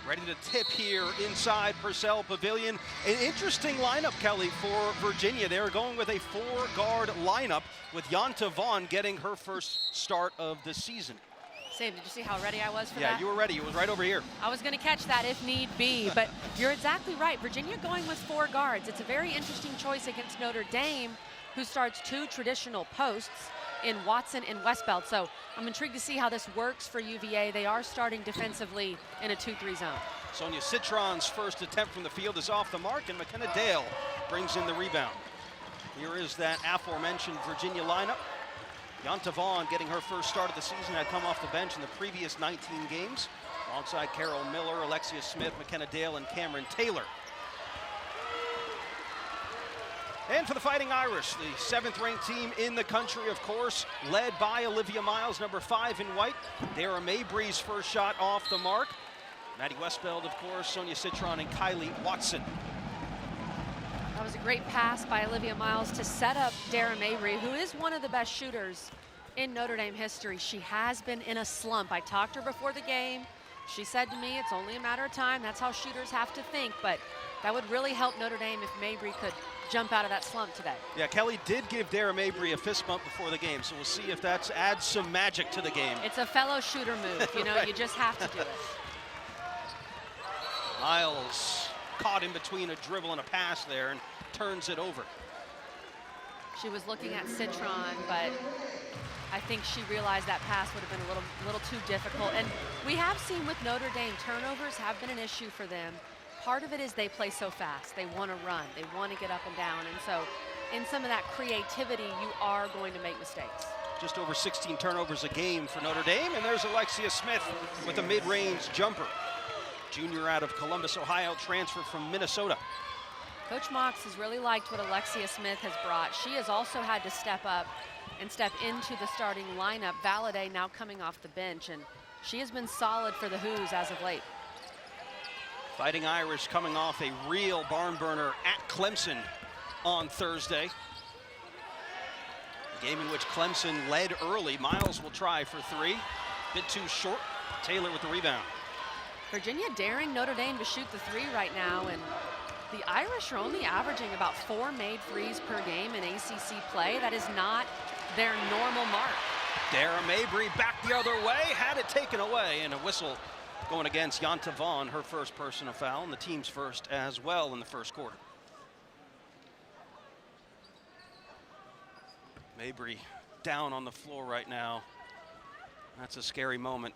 Ready to tip here inside Purcell Pavilion. An interesting lineup, Kelly, for Virginia. They're going with a 4-guard lineup with Yonta Vaughn getting her first start of the season. Sam, did you see how ready I was for that? Yeah, you were ready. It was right over here. I was going to catch that if need be, but you're exactly right. Virginia going with 4 guards. It's a very interesting choice against Notre Dame, who starts 2 traditional posts in Watson and Westbeld. So I'm intrigued to see how this works for UVA. They are starting defensively in a 2-3 zone. Sonia Citron's first attempt from the field is off the mark, and McKenna Dale brings in the rebound. Here is that aforementioned Virginia lineup. Yonta Vaughn getting her first start of the season, had come off the bench in the previous 19 games, alongside Carol Miller, Alexia Smith, McKenna Dale, and Camryn Taylor. And for the Fighting Irish, the 7th-ranked team in the country, of course, led by Olivia Miles, number 5 in white. Dara Mabry's first shot off the mark. Maddie Westbeld, of course, Sonia Citron, and Kylie Watson. That was a great pass by Olivia Miles to set up Dara Mabry, who is one of the best shooters in Notre Dame history. She has been in a slump. I talked to her before the game. She said to me, it's only a matter of time. That's how shooters have to think, but that would really help Notre Dame if Mabry could jump out of that slump today. Yeah, Kelly did give Dara Mabry a fist bump before the game, so we'll see if that adds some magic to the game. It's a fellow shooter move, you know, right. You just have to do it. Miles caught in between a dribble and a pass there and turns it over. She was looking at Citron, but I think she realized that pass would have been a little too difficult. And we have seen with Notre Dame, turnovers have been an issue for them. Part of it is they play so fast. They want to run. They want to get up and down. And so in some of that creativity, you are going to make mistakes. Just over 16 turnovers a game for Notre Dame. And there's Alexia Smith with a mid-range jumper. Junior out of Columbus, Ohio, transfer from Minnesota. Coach Mox has really liked what Alexia Smith has brought. She has also had to step up and step into the starting lineup. Valladay now coming off the bench, and she has been solid for the Hoos as of late. Fighting Irish coming off a real barn burner at Clemson on Thursday. A game in which Clemson led early. Miles will try for 3. Bit too short. Taylor with the rebound. Virginia daring Notre Dame to shoot the 3 right now, and the Irish are only averaging about 4 made threes per game in ACC play. That is not their normal mark. Dara Mabry back the other way, had it taken away, and a whistle going against Yonta Vaughn, her first personal foul, and the team's first as well in the first quarter. Mabry down on the floor right now. That's a scary moment.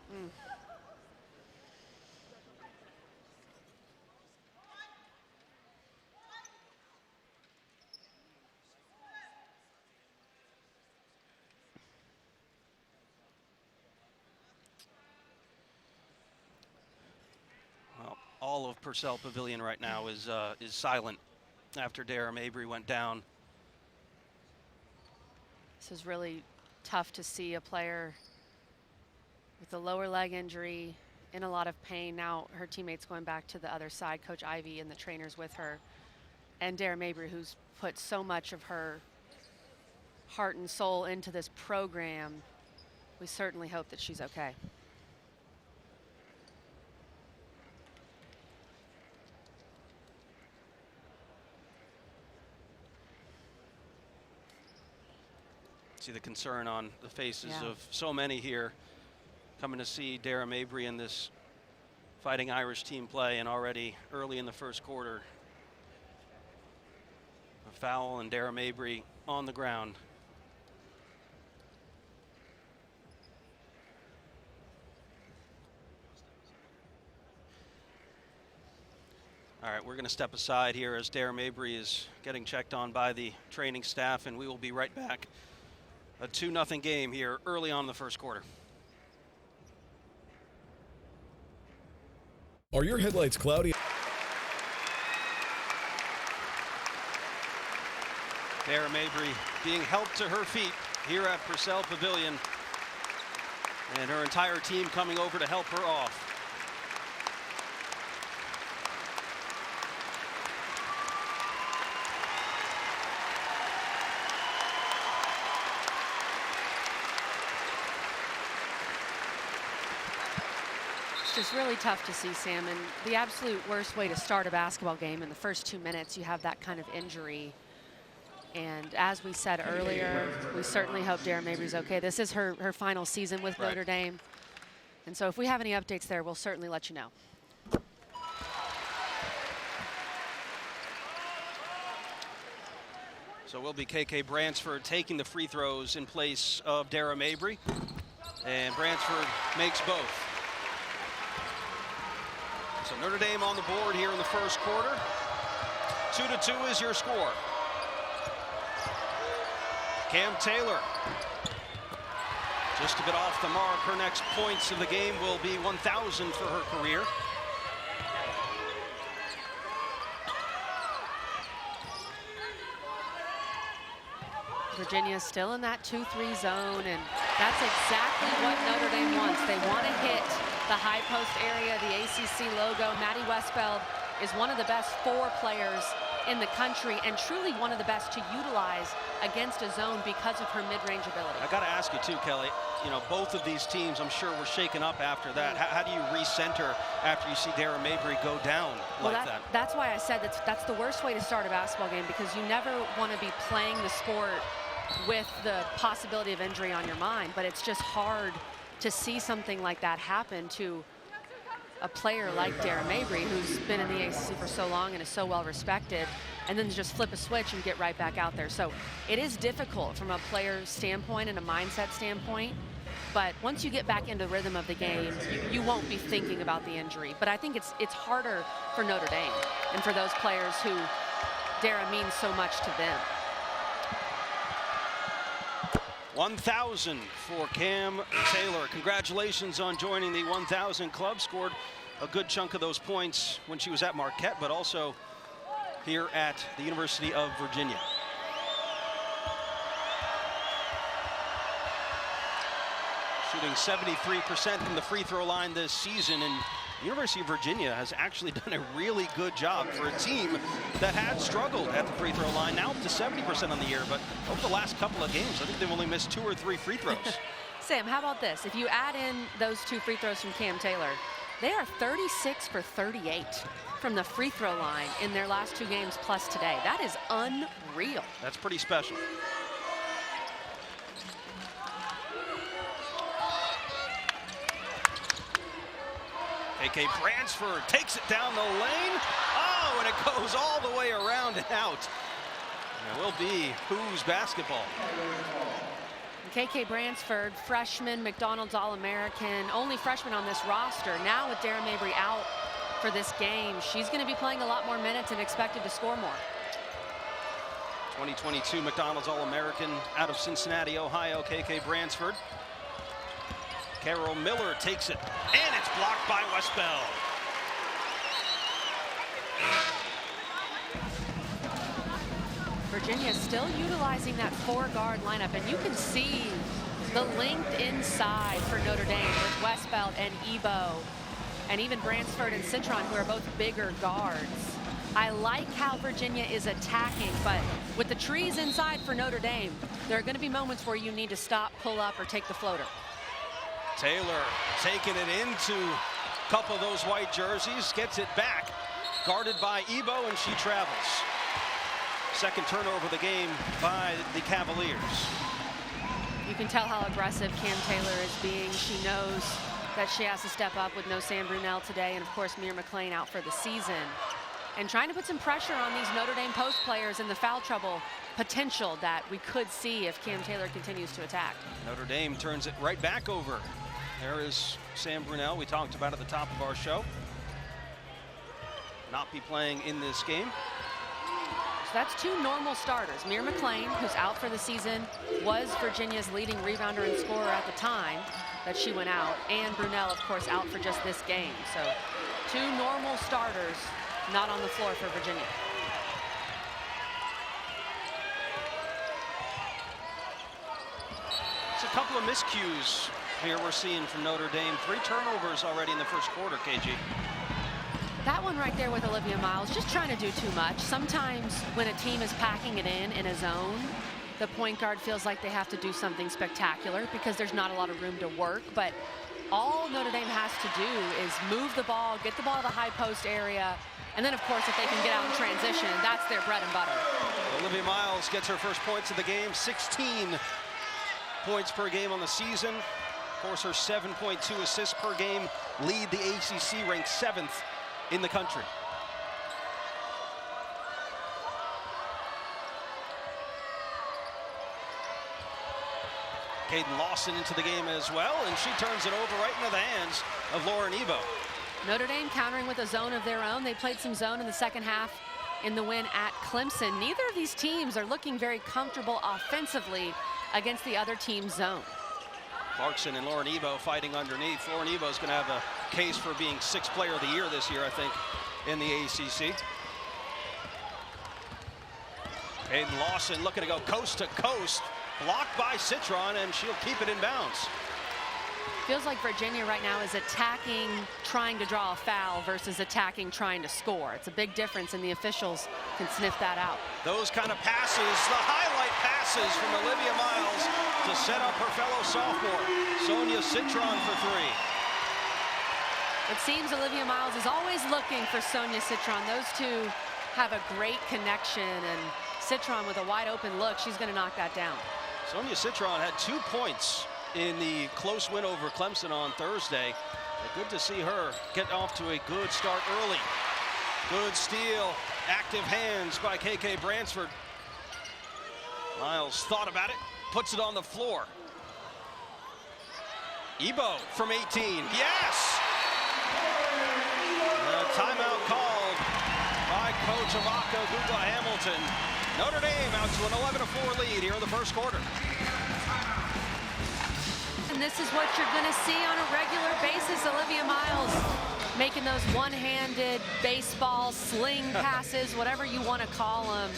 All of Purcell Pavilion right now is silent after Dara Mabry went down. This is really tough to see a player with a lower leg injury, in a lot of pain. Now her teammates going back to the other side, Coach Ivy and the trainers with her, and Dara Mabry, who's put so much of her heart and soul into this program. We certainly hope that she's okay. See the concern on the faces of so many here coming to see Dara Mabry and this Fighting Irish team play, and already early in the first quarter, a foul and Dara Mabry on the ground. All right, we're going to step aside here as Dara Mabry is getting checked on by the training staff, and we will be right back. A 2-0 game here early on in the first quarter. Are your headlights cloudy? Dara Mabry being helped to her feet here at Purcell Pavilion, and her entire team coming over to help her off. just really tough to see, Sam. And the absolute worst way to start a basketball game in the first 2 minutes, you have that kind of injury. And as we said earlier, we certainly hope Dara Mabry's okay. This is her final season with Notre Dame. And so if we have any updates there, we'll certainly let you know. So will be KK Bransford taking the free throws in place of Dara Mabry. And Bransford makes both. So Notre Dame on the board here in the first quarter. 2-2 is your score. Cam Taylor just a bit off the mark. Her next points of the game will be 1,000 for her career. Virginia still in that 2-3 zone, and that's exactly what Notre Dame wants. They want to hit the high post area, the ACC logo. Maddie Westfeld is one of the best 4 players in the country and truly one of the best to utilize against a zone because of her mid-range ability. I got to ask you too, Kelly, you know, both of these teams, I'm sure, were shaken up after that. How do you recenter after you see Dara Mabry go down like that? That's why I said that's the worst way to start a basketball game, because you never want to be playing the sport with the possibility of injury on your mind, but it's just hard to see something like that happen to a player like Dara Mabry, who's been in the ACC for so long and is so well respected, and then just flip a switch and get right back out there. So it is difficult from a player standpoint and a mindset standpoint, but once you get back into the rhythm of the game, you won't be thinking about the injury. But I think it's harder for Notre Dame and for those players who Dara means so much to them. 1,000 for Cam Taylor. Congratulations on joining the 1,000 club. Scored a good chunk of those points when she was at Marquette, but also here at the University of Virginia. Shooting 73% from the free throw line this season, and the University of Virginia has actually done a really good job for a team that had struggled at the free throw line, now up to 70% on the year. But over the last couple of games, I think they've only missed 2 or 3 free throws. Sam, how about this? If you add in those 2 free throws from Cam Taylor, they are 36 for 38 from the free throw line in their last 2 games plus today. That is unreal. That's pretty special. KK Bransford takes it down the lane. Oh, and it goes all the way around and out. And it will be Who's basketball. KK Bransford, freshman, McDonald's All-American, only freshman on this roster. Now with Dara Mabry out for this game, she's going to be playing a lot more minutes and expected to score more. 2022 McDonald's All-American out of Cincinnati, Ohio, KK Bransford. Carol Miller takes it, and it's blocked by Westbell. Virginia still utilizing that 4-guard lineup, and you can see the length inside for Notre Dame with Westbell and Ebo, and even Bransford and Citron, who are both bigger guards. I like how Virginia is attacking, but with the trees inside for Notre Dame, there are going to be moments where you need to stop, pull up, or take the floater. Taylor taking it into a couple of those white jerseys, gets it back, guarded by Ebo, and she travels. Second turnover of the game by the Cavaliers. You can tell how aggressive Cam Taylor is being. She knows that she has to step up with no Sam Brunel today, and of course Mir McLean out for the season. And trying to put some pressure on these Notre Dame post players and the foul trouble potential that we could see if Cam Taylor continues to attack. Notre Dame turns it right back over. There is Sam Brunel, we talked about at the top of our show. Not be playing in this game. So that's 2 normal starters. Mir McLean, who's out for the season, was Virginia's leading rebounder and scorer at the time that she went out, and Brunel, of course, out for just this game. So 2 normal starters not on the floor for Virginia. It's a couple of miscues here we're seeing from Notre Dame. 3 turnovers already in the first quarter, KG. That one right there with Olivia Miles, just trying to do too much. Sometimes when a team is packing it in a zone, the point guard feels like they have to do something spectacular because there's not a lot of room to work. But all Notre Dame has to do is move the ball, get the ball to the high post area, and then, of course, if they can get out in transition, that's their bread and butter. Olivia Miles gets her first points of the game, 16 points per game on the season. Of course, her 7.2 assists per game lead the ACC, ranked 7th in the country. Caden Lawson into the game as well, and she turns it over right into the hands of Lauren Ebo. Notre Dame countering with a zone of their own. They played some zone in the second half in the win at Clemson. Neither of these teams are looking very comfortable offensively against the other team's zone. Clarkson and Lauren Ebo fighting underneath. Lauren Ebo is going to have a case for being 6th player of the year this year, I think, in the ACC. Caden Lawson looking to go coast to coast. Blocked by Citron, and she'll keep it in bounds. Feels like Virginia right now is attacking, trying to draw a foul versus attacking, trying to score. It's a big difference, and the officials can sniff that out. Those kind of passes, the highlight passes from Olivia Miles to set up her fellow sophomore, Sonia Citron, for 3. It seems Olivia Miles is always looking for Sonia Citron. Those two have a great connection, and Citron with a wide open look, she's going to knock that down. Sonia Citron had 2 points in the close win over Clemson on Thursday. But good to see her get off to a good start early. Good steal, active hands by KK Bransford. Miles thought about it, puts it on the floor. Ebo from 18, yes! A timeout called by Coach Amaka Gugla Hamilton. Notre Dame out to an 11-4 lead here in the first quarter. And this is what you're going to see on a regular basis. Olivia Miles making those one-handed baseball sling passes, whatever you want to call them.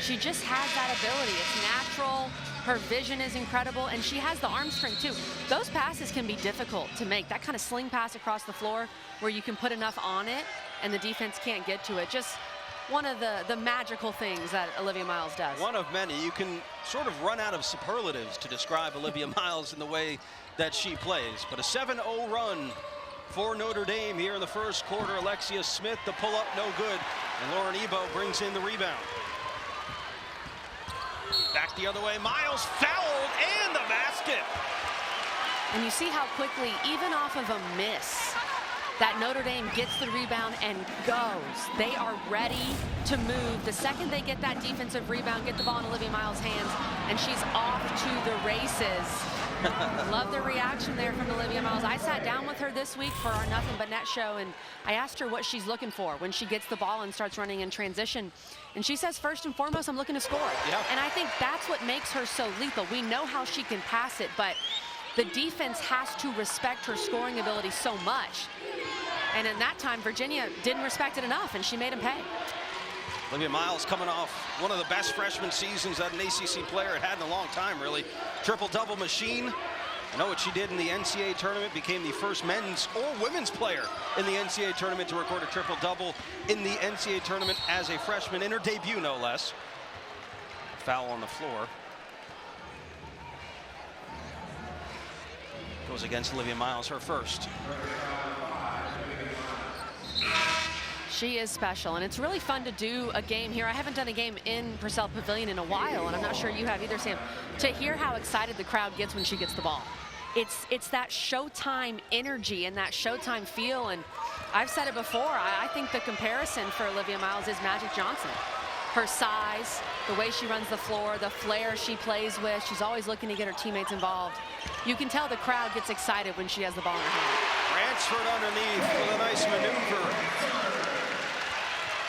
She just has that ability. It's natural. Her vision is incredible, and she has the arm strength too. Those passes can be difficult to make. That kind of sling pass across the floor where you can put enough on it and the defense can't get to it. Just one of the magical things that Olivia Miles does. One of many. You can sort of run out of superlatives to describe Olivia Miles in the way that she plays. But a 7-0 run for Notre Dame here in the first quarter. Alexia Smith, the pull-up, no good. And Lauren Ebo brings in the rebound. Back the other way, Miles fouled and the basket. And you see how quickly, even off of a miss, that Notre Dame gets the rebound and goes. They are ready to move. The second they get that defensive rebound, get the ball in Olivia Miles' hands, and she's off to the races. Love the reaction there from Olivia Miles. I sat down with her this week for our Nothing But Net show, and I asked her what she's looking for when she gets the ball and starts running in transition. And she says, first and foremost, I'm looking to score. Yeah. And I think that's what makes her so lethal. We know how she can pass it, but the defense has to respect her scoring ability so much. And in that time, Virginia didn't respect it enough, and she made them pay. Olivia Miles coming off one of the best freshman seasons that an ACC player had had in a long time, really. Triple-double machine. I know what she did in the NCAA tournament, became the first men's or women's player in the NCAA tournament to record a triple-double in the NCAA tournament as a freshman, in her debut, no less. Foul on the floor. Goes against Olivia Miles, her first. She is special, and it's really fun to do a game here. I haven't done a game in Purcell Pavilion in a while, and I'm not sure you have either, Sam. To hear how excited the crowd gets when she gets the ball. It's that Showtime energy and that Showtime feel, and I've said it before, I think the comparison for Olivia Miles is Magic Johnson. Her size, the way she runs the floor, the flair she plays with, she's always looking to get her teammates involved. You can tell the crowd gets excited when she has the ball in her hand. Bransford underneath with a nice maneuver.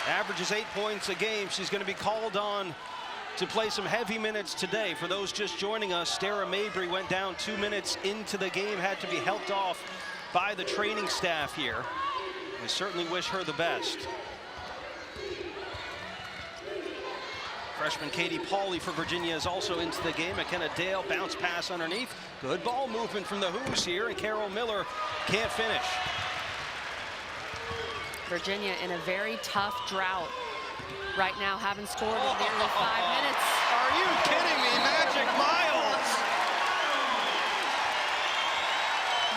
Averages 8 points a game. She's going to be called on to play some heavy minutes today. For those just joining us, Stara Mabry went down 2 minutes into the game, had to be helped off by the training staff here. We certainly wish her the best. Freshman Katie Pauley for Virginia is also into the game. McKenna Dale, bounce pass underneath. Good ball movement from the Hoos here, and Carol Miller can't finish. Virginia in a very tough drought right now, haven't scored in nearly 5 minutes. Are you kidding me? Magic Miles.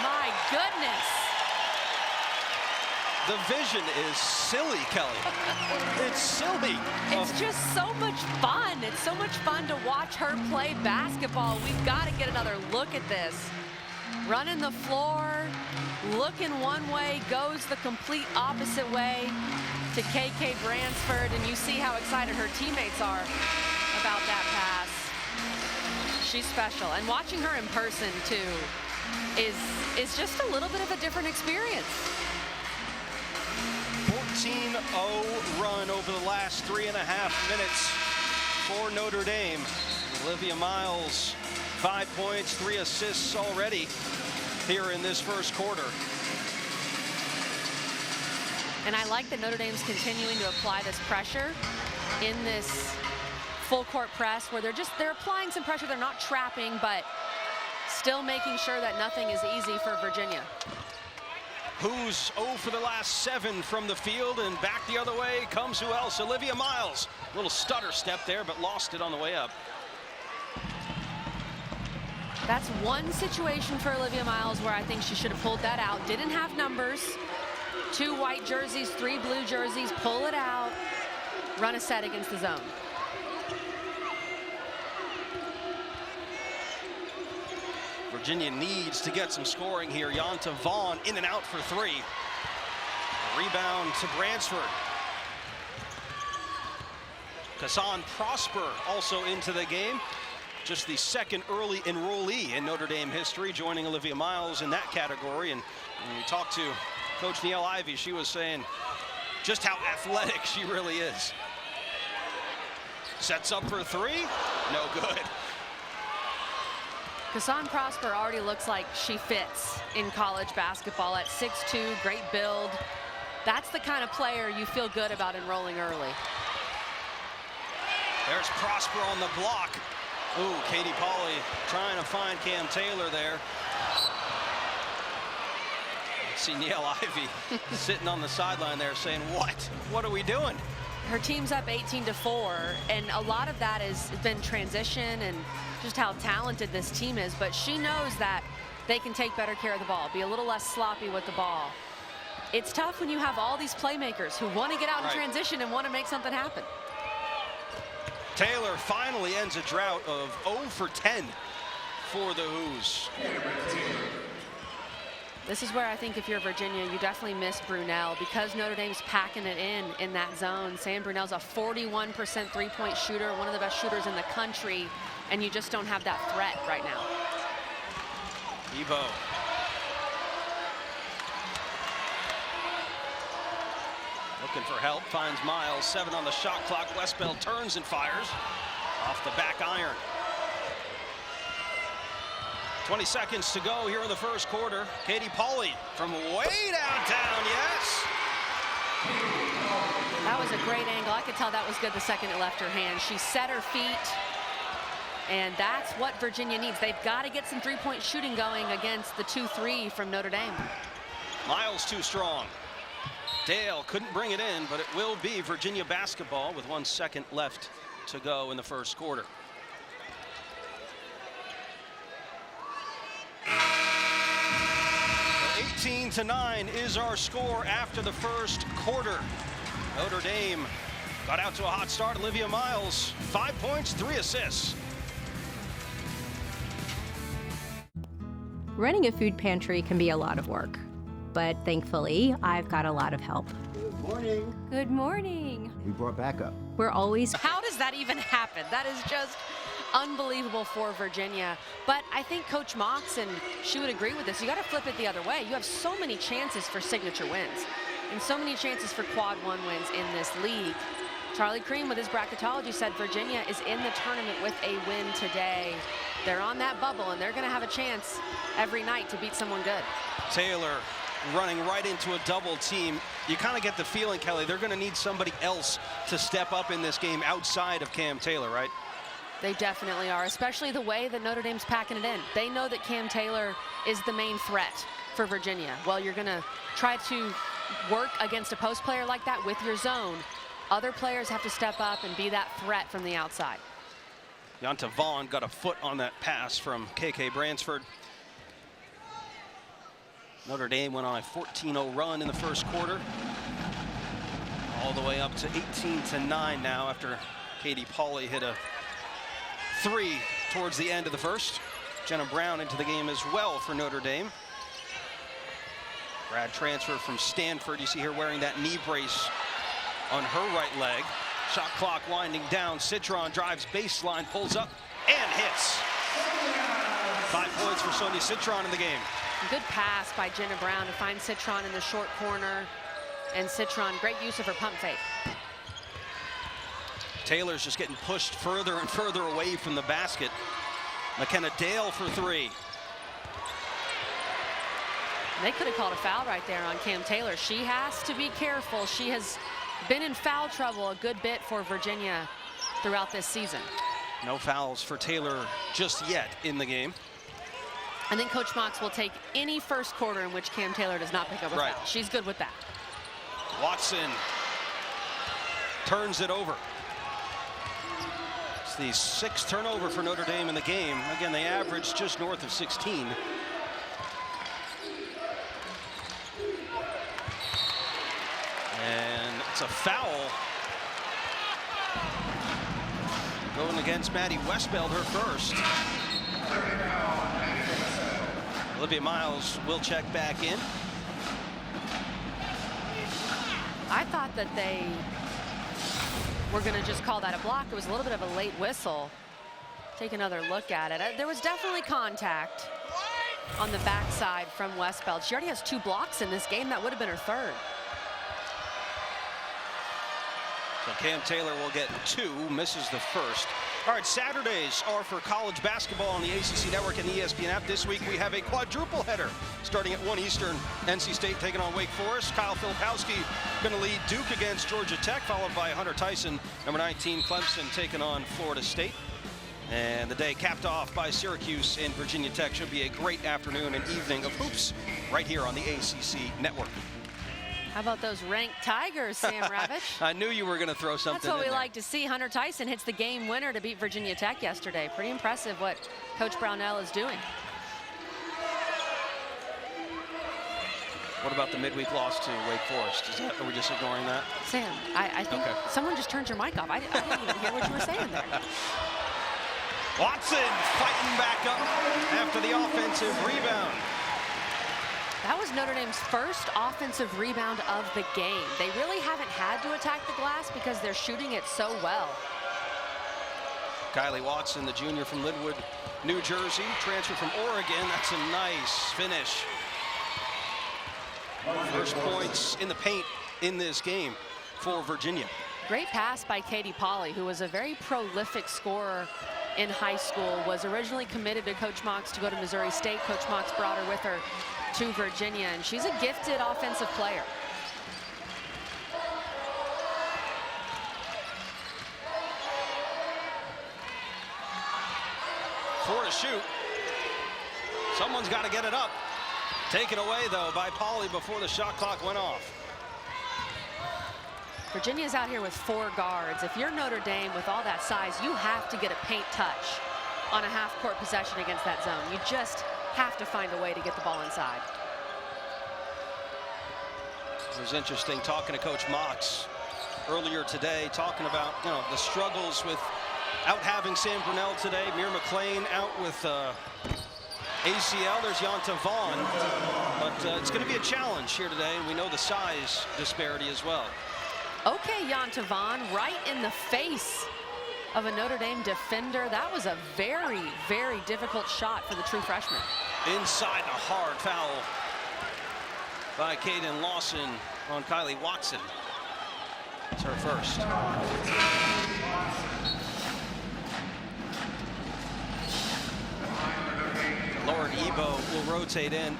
My goodness. The vision is silly, Kelly. It's silly. It's just so much fun. It's so much fun to watch her play basketball. We've got to get another look at this. Running the floor, looking one way, goes the complete opposite way to KK Bransford, and you see how excited her teammates are about that pass. She's special, and watching her in person too is just a little bit of a different experience. 14-0 run over the last 3.5 minutes for Notre Dame. Olivia Miles, 5 points, 3 assists already here in this first quarter. And I like that Notre Dame's continuing to apply this pressure in this full court press where they're applying some pressure. They're not trapping, but still making sure that nothing is easy for Virginia. Who's 0 for the last 7 from the field, and back the other way comes who else? Olivia Miles. Little stutter step there, but lost it on the way up. That's one situation for Olivia Miles where I think she should have pulled that out. Didn't have numbers. 2 white jerseys, 3 blue jerseys. Pull it out. Run a set against the zone. Virginia needs to get some scoring here. Yonta Vaughn in and out for 3. A rebound to Bransford. Kassan Prosper also into the game. Just the second early enrollee in Notre Dame history, joining Olivia Miles in that category. And when we talked to Coach Neil Ivey, she was saying just how athletic she really is. Sets up for 3. No good. Kassan Prosper already looks like she fits in college basketball at 6'2", great build. That's the kind of player you feel good about enrolling early. There's Prosper on the block. Ooh, Katie Pauley trying to find Cam Taylor there. See Neil Ivey sitting on the sideline there saying, what are we doing? Her team's up 18-4, and a lot of that has been transition and just how talented this team is, but she knows that they can take better care of the ball, be a little less sloppy with the ball. It's tough when you have all these playmakers who want to get out in transition and want to make something happen. Taylor finally ends a drought of 0 for 10 for the Hoos. This is where I think if you're Virginia, you definitely miss Brunel because Notre Dame's packing it in that zone. Sam Brunel's a 41% three-point shooter, one of the best shooters in the country, and you just don't have that threat right now. Ebo. Looking for help, finds Miles, 7 on the shot clock. Westbell turns and fires off the back iron. 20 seconds to go here in the first quarter. Katie Pauley from way downtown, yes. That was a great angle. I could tell that was good the second it left her hand. She set her feet, and that's what Virginia needs. They've got to get some three-point shooting going against the 2-3 from Notre Dame. Miles too strong. Dale couldn't bring it in, but it will be Virginia basketball with 1 second left to go in the first quarter. So 18-9 is our score after the first quarter. Notre Dame got out to a hot start. Olivia Miles, 5 points, 3 assists. Running a food pantry can be a lot of work, but thankfully, I've got a lot of help. Good morning. Good morning. We brought backup. We're always... How does that even happen? That is just unbelievable for Virginia. But I think Coach Mox, and she would agree with this, you got to flip it the other way. You have so many chances for signature wins and so many chances for quad 1 wins in this league. Charlie Cream with his bracketology said Virginia is in the tournament with a win today. They're on that bubble, and they're going to have a chance every night to beat someone good. Taylor running right into a double team. You kind of get the feeling, Kelly, they're going to need somebody else to step up in this game outside of Cam Taylor, right? They definitely are, especially the way that Notre Dame's packing it in. They know that Cam Taylor is the main threat for Virginia. Well, you're going to try to work against a post player like that with your zone. Other players have to step up and be that threat from the outside. Yonta Vaughn got a foot on that pass from KK Bransford. Notre Dame went on a 14-0 run in the first quarter. All the way up to 18-9 now after Katie Pauley hit a 3 towards the end of the first. Jenna Brown into the game as well for Notre Dame. Grad transfer from Stanford. You see her wearing that knee brace on her right leg. Shot clock winding down. Citron drives baseline, pulls up, and hits. 5 points for Sonia Citron in the game. Good pass by Jenna Brown to find Citron in the short corner. And Citron, great use of her pump fake. Taylor's just getting pushed further and further away from the basket. McKenna Dale for 3. They could have called a foul right there on Cam Taylor. She has to be careful. She has been in foul trouble a good bit for Virginia throughout this season. No fouls for Taylor just yet in the game. I think Coach Mox will take any first quarter in which Cam Taylor does not pick up a foul. She's good with that. Watson turns it over. It's the 6th turnover for Notre Dame in the game. Again, they averaged just north of 16. And it's a foul going against Maddie Westbeld, her first. Olivia Miles will check back in. I thought that they were going to just call that a block. It was a little bit of a late whistle. Take another look at it. There was definitely contact on the backside from Westbeld. She already has 2 blocks in this game. That would have been her 3rd. So Cam Taylor will get 2, misses the first. All right, Saturdays are for college basketball on the ACC Network and the ESPN app. This week we have a quadruple header starting at 1 Eastern. NC State taking on Wake Forest. Kyle Filipowski going to lead Duke against Georgia Tech, followed by Hunter Tyson. Number 19, Clemson, taking on Florida State. And the day capped off by Syracuse and Virginia Tech. Should be a great afternoon and evening of hoops right here on the ACC Network. How about those ranked Tigers, Sam Ravitch? I knew you were going to throw something in there. That's what we like to see. Hunter Tyson hits the game winner to beat Virginia Tech yesterday. Pretty impressive what Coach Brownell is doing. What about the midweek loss to Wake Forest? Are we just ignoring that? Sam, I think someone just turned your mic off. I didn't even hear what you were saying there. Watson fighting back up after the offensive rebound. That was Notre Dame's first offensive rebound of the game. They really haven't had to attack the glass because they're shooting it so well. Kylie Watson, the junior from Linwood, New Jersey, transfer from Oregon. That's a nice finish. First points in the paint in this game for Virginia. Great pass by Katie Pauley, who was a very prolific scorer in high school, was originally committed to Coach Mox to go to Missouri State. Coach Mox brought her with her to Virginia, and she's a gifted offensive player. For a shoot. Someone's got to get it up. Taken away, though, by Pauley before the shot clock went off. Virginia's out here with 4 guards. If you're Notre Dame with all that size, you have to get a paint touch on a half-court possession against that zone. You just have to find a way to get the ball inside. It was interesting talking to Coach Mox earlier today, talking about the struggles with out having Sam Brunell today. Mir McLean out with ACL. There's Yonta Vaughn, but it's going to be a challenge here today, and we know the size disparity as well. Okay, Yonta Vaughn right in the face of a Notre Dame defender. That was a very, very difficult shot for the true freshman. Inside, a hard foul by Caden Lawson on Kylie Watson. It's her first. Lauren Ebo will rotate in.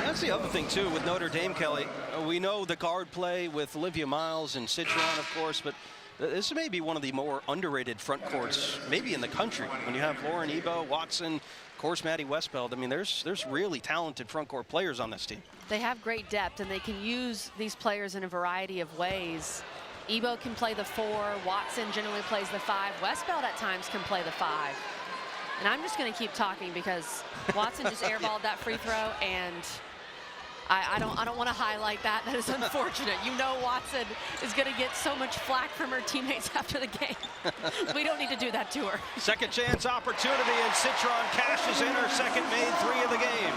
That's the other thing, too, with Notre Dame, Kelly. We know the guard play with Olivia Miles and Citron, of course, but this may be one of the more underrated front courts, maybe in the country. When you have Lauren Ebo, Watson, of course, Maddie Westbeld. I mean, there's really talented front court players on this team. They have great depth, and they can use these players in a variety of ways. Ebo can play the 4. Watson generally plays the 5. Westbeld at times can play the 5. And I'm just going to keep talking because Watson just airballed that free throw, and I don't want to highlight that. That is unfortunate. You know Watson is going to get so much flack from her teammates after the game. We don't need to do that to her. Second chance opportunity, and Citron cashes in her second made three of the game.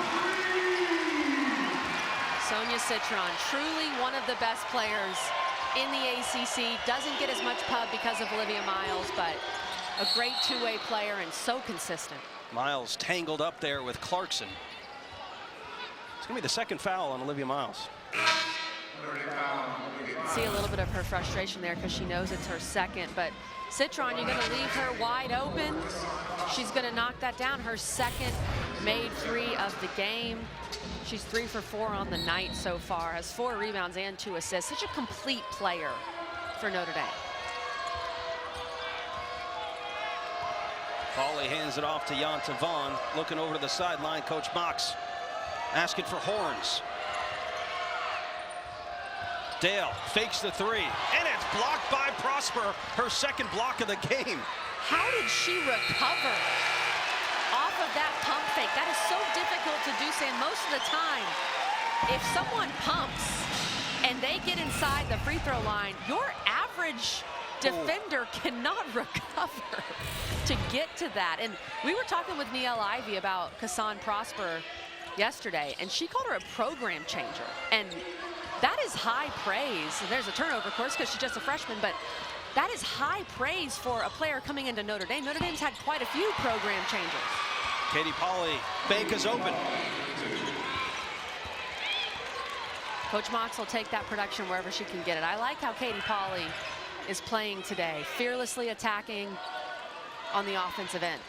Sonia Citron, truly one of the best players in the ACC. Doesn't get as much pub because of Olivia Miles, but a great two-way player and so consistent. Miles tangled up there with Clarkson. It's going to be the second foul on Olivia Miles. See a little bit of her frustration there because she knows it's her second, but Citron, you're going to leave her wide open. She's going to knock that down. Her second made three of the game. She's 3 for 4 on the night so far, has 4 rebounds and 2 assists. Such a complete player for Notre Dame. Pauly hands it off to Yanta Vaughn. Looking over to the sideline, Coach Mox asking for horns. Dale fakes the three, and it's blocked by Prosper, her second block of the game. How did she recover off of that pump fake? That is so difficult to do, Sam. Most of the time, if someone pumps and they get inside the free throw line, your average defender cannot recover to get to that. And we were talking with Niele Ivey about Kassan Prosper yesterday, and she called her a program changer. And that is high praise. And there's a turnover, of course, because she's just a freshman, but that is high praise for a player coming into Notre Dame. Notre Dame's had quite a few program changers. Katie Pauly, bank is open. Coach Mox will take that production wherever she can get it. I like how Katie Pauly is playing today, fearlessly attacking on the offensive end.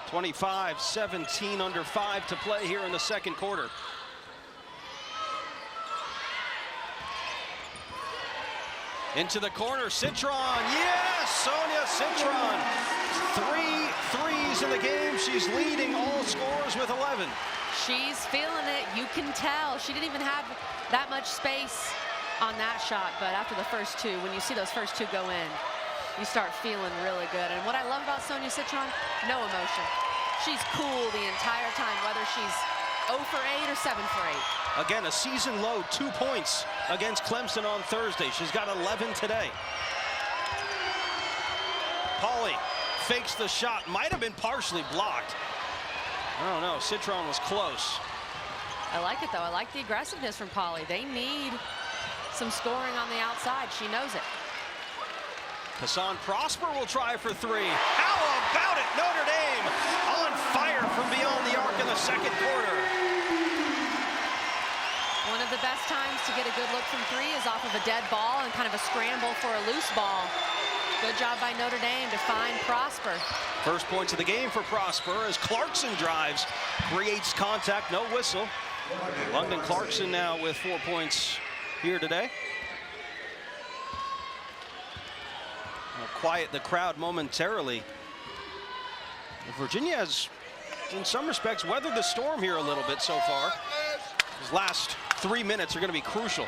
25-17, under 5 to play here in the second quarter. Into the corner, Citron, yes, Sonia Citron. 3 threes in the game. She's leading all scorers with 11. She's feeling it, you can tell. She didn't even have that much space on that shot, but after the first 2, when you see those first 2 go in, you start feeling really good. And what I love about Sonia Citron, no emotion. She's cool the entire time, whether she's 0 for 8 or 7 for 8. Again, a season low 2 points against Clemson on Thursday. She's got 11 today. Pauly fakes the shot, might have been partially blocked. I don't know, Citron was close. I like it though, I like the aggressiveness from Pauly. They need some scoring on the outside, she knows it. Kassan Prosper will try for 3. How about it? Notre Dame on fire from beyond the arc in the second quarter. One of the best times to get a good look from 3 is off of a dead ball and kind of a scramble for a loose ball. Good job by Notre Dame to find Prosper. First points of the game for Prosper as Clarkson drives, creates contact, no whistle. London Clarkson now with 4 points here today. Quiet the crowd momentarily. Virginia has, in some respects, weathered the storm here a little bit so far. These last 3 minutes are going to be crucial.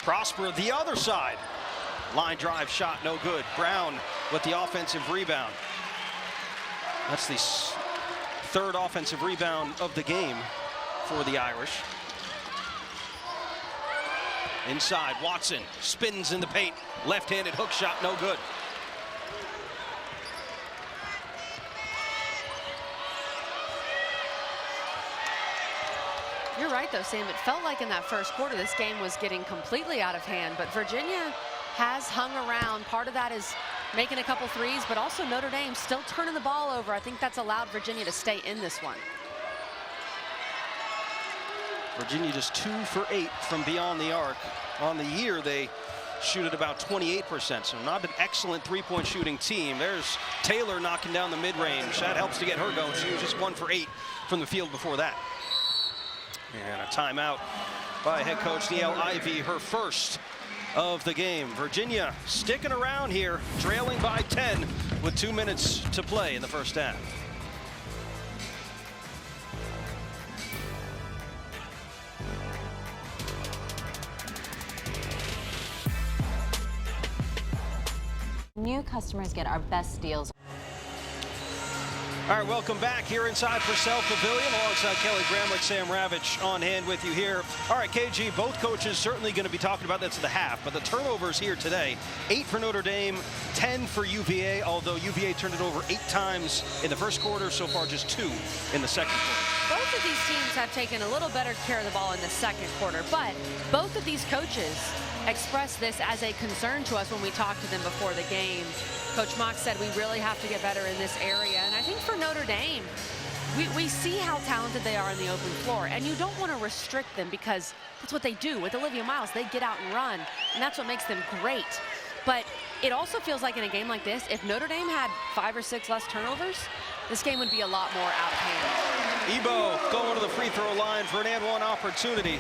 Prosper the other side. Line drive shot, no good. Brown with the offensive rebound. That's the 3rd offensive rebound of the game for the Irish. Inside, Watson spins in the paint. Left-handed hook shot, no good. You're right though, Sam. It felt like in that first quarter this game was getting completely out of hand, but Virginia has hung around. Part of that is making a couple threes, but also Notre Dame still turning the ball over. I think that's allowed Virginia to stay in this one. Virginia just 2 for 8 from beyond the arc. On the year, they shoot at about 28%, so not an excellent three-point shooting team. There's Taylor knocking down the mid-range. That helps to get her going. She was just 1 for 8 from the field before that. And a timeout by head coach Niele Ivey, her first of the game. Virginia sticking around here, trailing by 10 with 2 minutes to play in the first half. New customers get our best deals. All right, welcome back here inside Purcell Pavilion alongside Kelly Gramlich, Sam Ravitch on hand with you here. All right, KG, both coaches certainly going to be talking about that's the half, but the turnovers here today, 8 for Notre Dame, 10 for UVA, although UVA turned it over 8 times in the first quarter, so far just 2 in the second quarter. Both of these teams have taken a little better care of the ball in the second quarter, but both of these coaches expressed this as a concern to us when we talked to them before the game. Coach Mock said we really have to get better in this area, and I think for Notre Dame, we see how talented they are in the open floor, and you don't want to restrict them because that's what they do. With Olivia Miles, they get out and run, and that's what makes them great. But it also feels like in a game like this, if Notre Dame had 5 or 6 less turnovers, this game would be a lot more out of hand. Ebo going to the free throw line for an and one opportunity.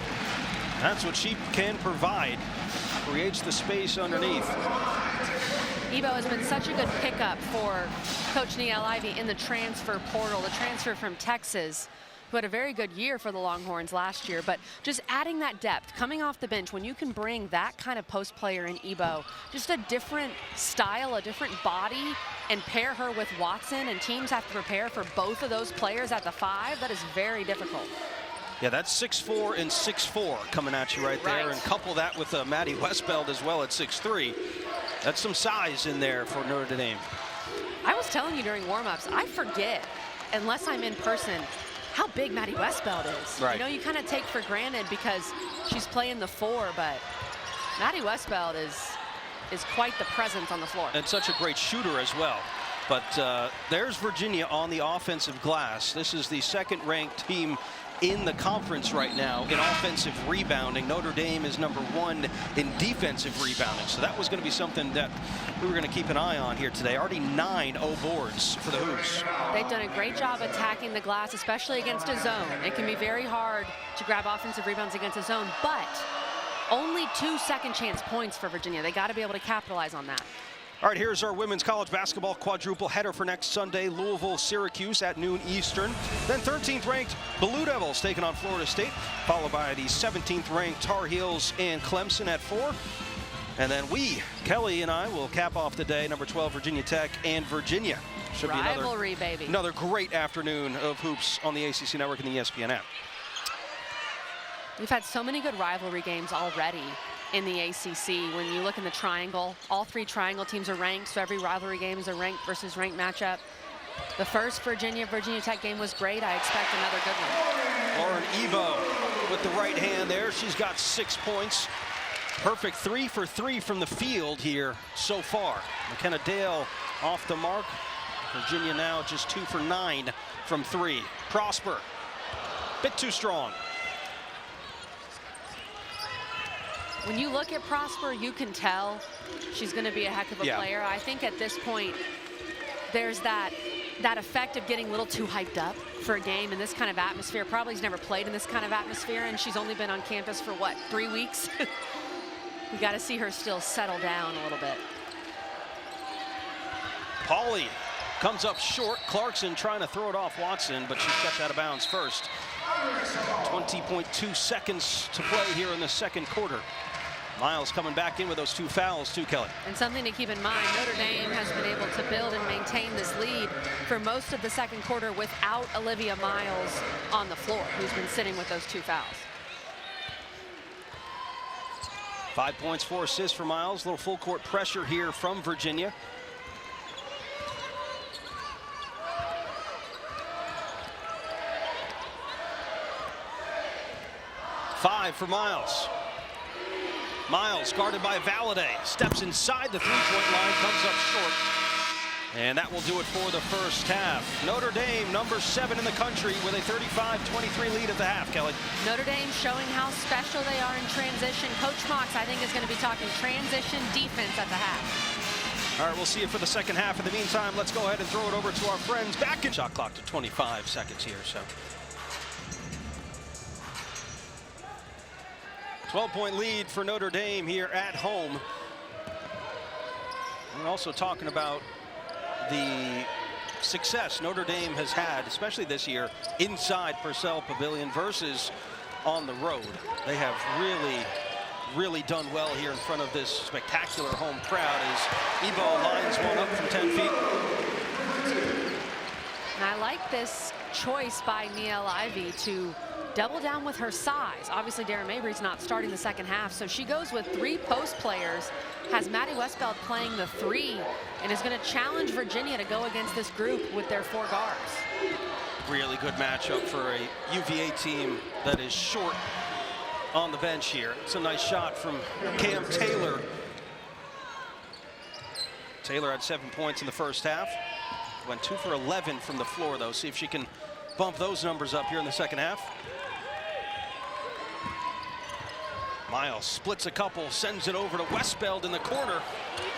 That's what she can provide. Creates the space underneath. Ebo has been such a good pickup for Coach Niele Ivey in the transfer portal, the transfer from Texas, who had a very good year for the Longhorns last year. But just adding that depth, coming off the bench, when you can bring that kind of post player in Ebo, just a different style, a different body, and pair her with Watson, and teams have to prepare for both of those players at the 5, that is very difficult. Yeah, that's 6'4" and 6'4" coming at you right there, and couple that with Maddie Westbeld as well at 6'3". That's some size in there for Notre Dame. I was telling you during warm-ups, I forget, unless I'm in person, how big Maddie Westbeld is. Right. You know, you kind of take for granted because she's playing the 4, but Maddie Westbeld is quite the presence on the floor. And such a great shooter as well. But there's Virginia on the offensive glass. This is the second-ranked team in the conference right now in offensive rebounding. Notre Dame is number 1 in defensive rebounding. So that was going to be something that we were going to keep an eye on here today. Already 9 boards for the Hoos. They've done a great job attacking the glass, especially against a zone. It can be very hard to grab offensive rebounds against a zone, but only 2 second chance points for Virginia. They got to be able to capitalize on that. All right, here's our women's college basketball quadruple header for next Sunday. Louisville, Syracuse at noon Eastern. Then 13th ranked Blue Devils taking on Florida State, followed by the 17th ranked Tar Heels and Clemson at 4. And then we, Kelly and I, will cap off the day, number 12 Virginia Tech and Virginia. Should be rivalry, baby. Another great afternoon of hoops on the ACC Network and the ESPN app. We've had so many good rivalry games already in the ACC. When you look in the triangle, all 3 triangle teams are ranked, so every rivalry game is a ranked versus ranked matchup. The first Virginia Tech game was great. I expect another good one. Lauren Ebo with the right hand there. She's got 6 points. Perfect 3 for 3 from the field here so far. McKenna Dale off the mark. Virginia now just 2 for 9 from 3. Prosper, bit too strong. When you look at Prosper, you can tell she's going to be a heck of a player. I think at this point, there's that effect of getting a little too hyped up for a game in this kind of atmosphere. Probably has never played in this kind of atmosphere, and she's only been on campus for, what, 3 weeks? We got to see her still settle down a little bit. Pauly comes up short. Clarkson trying to throw it off Watson, but she stepped out of bounds first. 20.2 seconds to play here in the second quarter. Miles coming back in with those 2 fouls too, Kelly. And something to keep in mind, Notre Dame has been able to build and maintain this lead for most of the second quarter without Olivia Miles on the floor, who's been sitting with those 2 fouls. 5 points, 4 assists for Miles. A little full court pressure here from Virginia. Five for Miles. Miles guarded by Valladay. Steps inside the three-point line, comes up short. And that will do it for the first half. Notre Dame, number 7 in the country, with a 35-23 lead at the half, Kelly. Notre Dame showing how special they are in transition. Coach Mox, I think, is going to be talking transition defense at the half. All right, we'll see you for the second half. In the meantime, let's go ahead and throw it over to our friends back in shot clock to 25 seconds here. So 12-point lead for Notre Dame here at home. We're also talking about the success Notre Dame has had, especially this year, inside Purcell Pavilion versus on the road. They have really done well here in front of this spectacular home crowd as Ebo lines one up from 10 feet. And I like this choice by Niele Ivey to double down with her size. Obviously, Darren Mabry's not starting the second half, so she goes with 3 post players, has Maddie Westbeld playing the 3, and is going to challenge Virginia to go against this group with their 4 guards. Really good matchup for a UVA team that is short on the bench here. It's a nice shot from Cam Taylor. Taylor had 7 points in the first half. Went 2 for 11 from the floor, though. See if she can bump those numbers up here in the second half. Miles splits a couple, sends it over to Westbeld in the corner.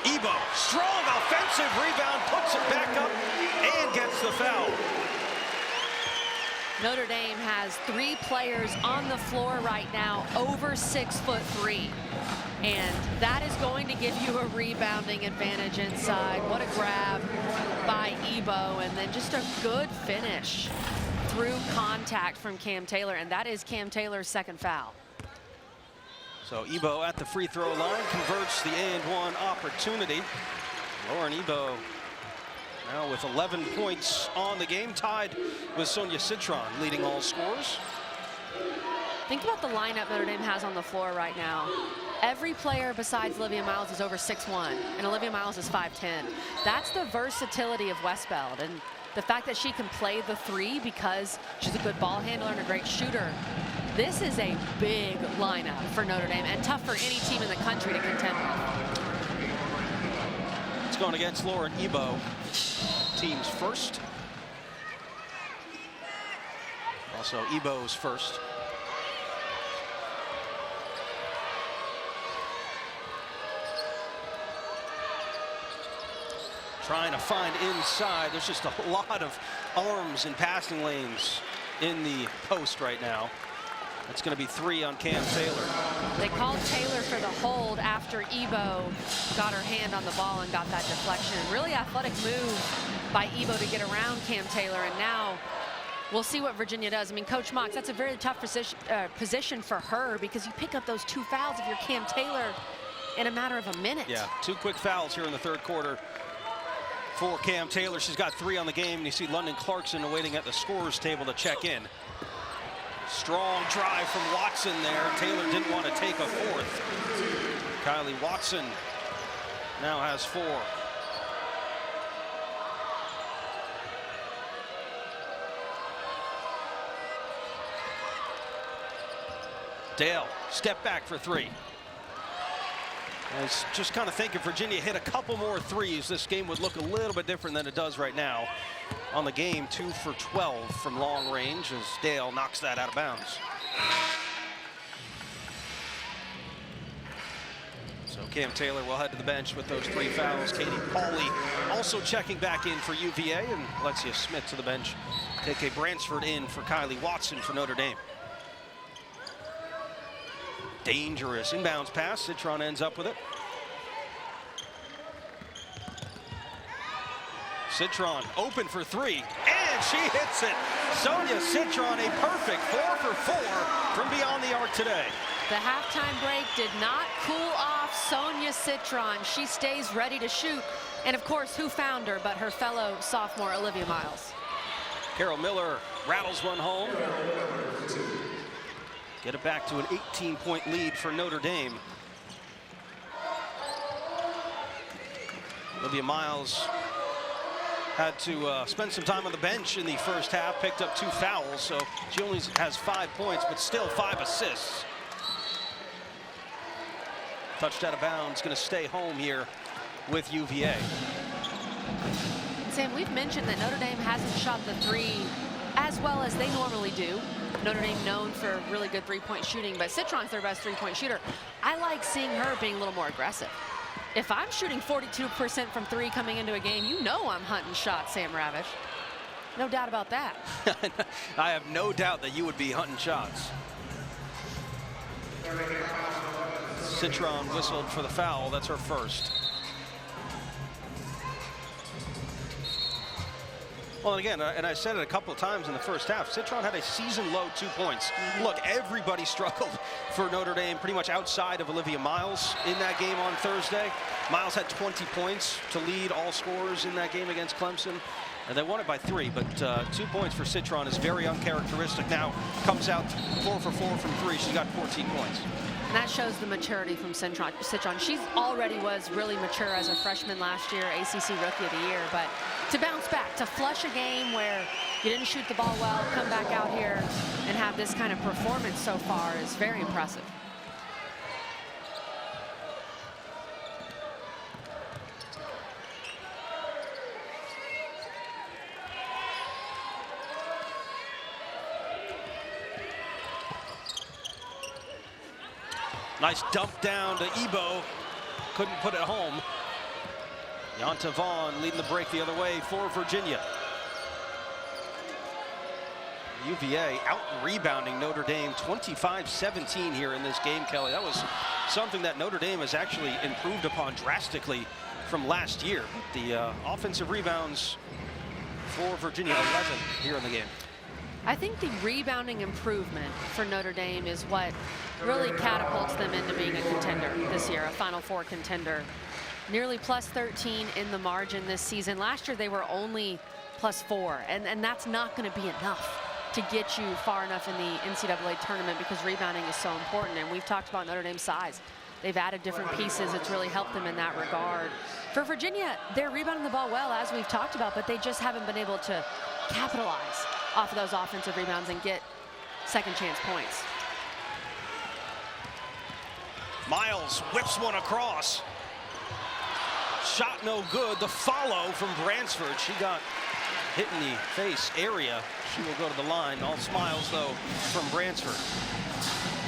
Ebo, strong offensive rebound, puts it back up and gets the foul. Notre Dame has 3 players on the floor right now over 6'3", and that is going to give you a rebounding advantage inside. What a grab by Ebo, and then just a good finish through contact from Cam Taylor, and that is Cam Taylor's second foul. So Ebo at the free throw line converts the and-one opportunity. Lauren Ebo now with 11 points on the game, tied with Sonia Citron leading all scorers. Think about the lineup Notre Dame has on the floor right now. Every player besides Olivia Miles is over 6'1", and Olivia Miles is 5'10". That's the versatility of Westbeld, and the fact that she can play the 3 because she's a good ball handler and a great shooter. This is a big lineup for Notre Dame, and tough for any team in the country to contend with. It's going against Lauren Ebo, team's first. Also Ebo's first. Trying to find inside. There's just a lot of arms and passing lanes in the post right now. It's going to be 3 on Cam Taylor. They called Taylor for the hold after Ebo got her hand on the ball and got that deflection. Really athletic move by Ebo to get around Cam Taylor, and now we'll see what Virginia does. I mean, Coach Mox, that's a very tough position for her, because you pick up those 2 fouls if you're Cam Taylor in a matter of a minute. Yeah, 2 quick fouls here in the third quarter for Cam Taylor. She's got 3 on the game, and you see London Clarkson waiting at the scorer's table to check in. Strong drive from Watson there. Taylor didn't want to take a 4th. Kylie Watson now has 4. Dale, step back for 3. I was just kind of thinking Virginia hit a couple more 3s, this game would look a little bit different than it does right now. On the game, 2 for 12 from long range as Dale knocks that out of bounds. So Cam Taylor will head to the bench with those 3 fouls. Katie Pauley also checking back in for UVA, and Alexia Smith to the bench. KK Bransford in for Kylie Watson for Notre Dame. Dangerous inbounds pass. Citron ends up with it. Citron open for 3, and she hits it. Sonia Citron, a perfect 4 for 4 from beyond the arc today. The halftime break did not cool off Sonia Citron. She stays ready to shoot. And of course, who found her but her fellow sophomore Olivia Miles. Carol Miller rattles one home. Get it back to an 18-point lead for Notre Dame. Olivia Miles had to spend some time on the bench in the first half, picked up 2 fouls, so she only has 5 points, but still 5 assists. Touched out of bounds, going to stay home here with UVA. Sam, we've mentioned that Notre Dame hasn't shot the 3 as well as they normally do. Notre Dame known for really good 3-point shooting, but Citron's their best 3-point shooter. I like seeing her being a little more aggressive. If I'm shooting 42% from 3 coming into a game, you know I'm hunting shots, Sam Ravish. No doubt about that. I have no doubt that you would be hunting shots. Citron whistled for the foul. That's her first. Well, and again, and I said it a couple of times in the first half, Citron had a season-low 2 points. Look, everybody struggled for Notre Dame pretty much outside of Olivia Miles in that game on Thursday. Miles had 20 points to lead all scorers in that game against Clemson. And they won it by 3, but 2 points for Citron is very uncharacteristic. Now comes out 4 for 4 from 3. She's got 14 points. And that shows the maturity from Citron. She already was really mature as a freshman last year, ACC Rookie of the Year. But to bounce back, to flush a game where you didn't shoot the ball well, come back out here and have this kind of performance so far is very impressive. Nice dump down to Ebo. Couldn't put it home. Yonta Vaughn leading the break the other way for Virginia. UVA out rebounding Notre Dame 25-17 here in this game, Kelly. That was something that Notre Dame has actually improved upon drastically from last year. The offensive rebounds for Virginia, 11 here in the game. I think the rebounding improvement for Notre Dame is what really catapults them into being a contender this year, a Final Four contender. Nearly plus 13 in the margin this season. Last year they were only plus 4, and that's not going to be enough to get you far enough in the NCAA tournament because rebounding is so important. And we've talked about Notre Dame's size. They've added different pieces. It's really helped them in that regard. For Virginia, they're rebounding the ball well, as we've talked about, but they just haven't been able to capitalize off of those offensive rebounds and get second chance points. Miles whips one across. Shot no good. The follow from Bransford. She got hit in the face area. She will go to the line. All smiles, though, from Bransford.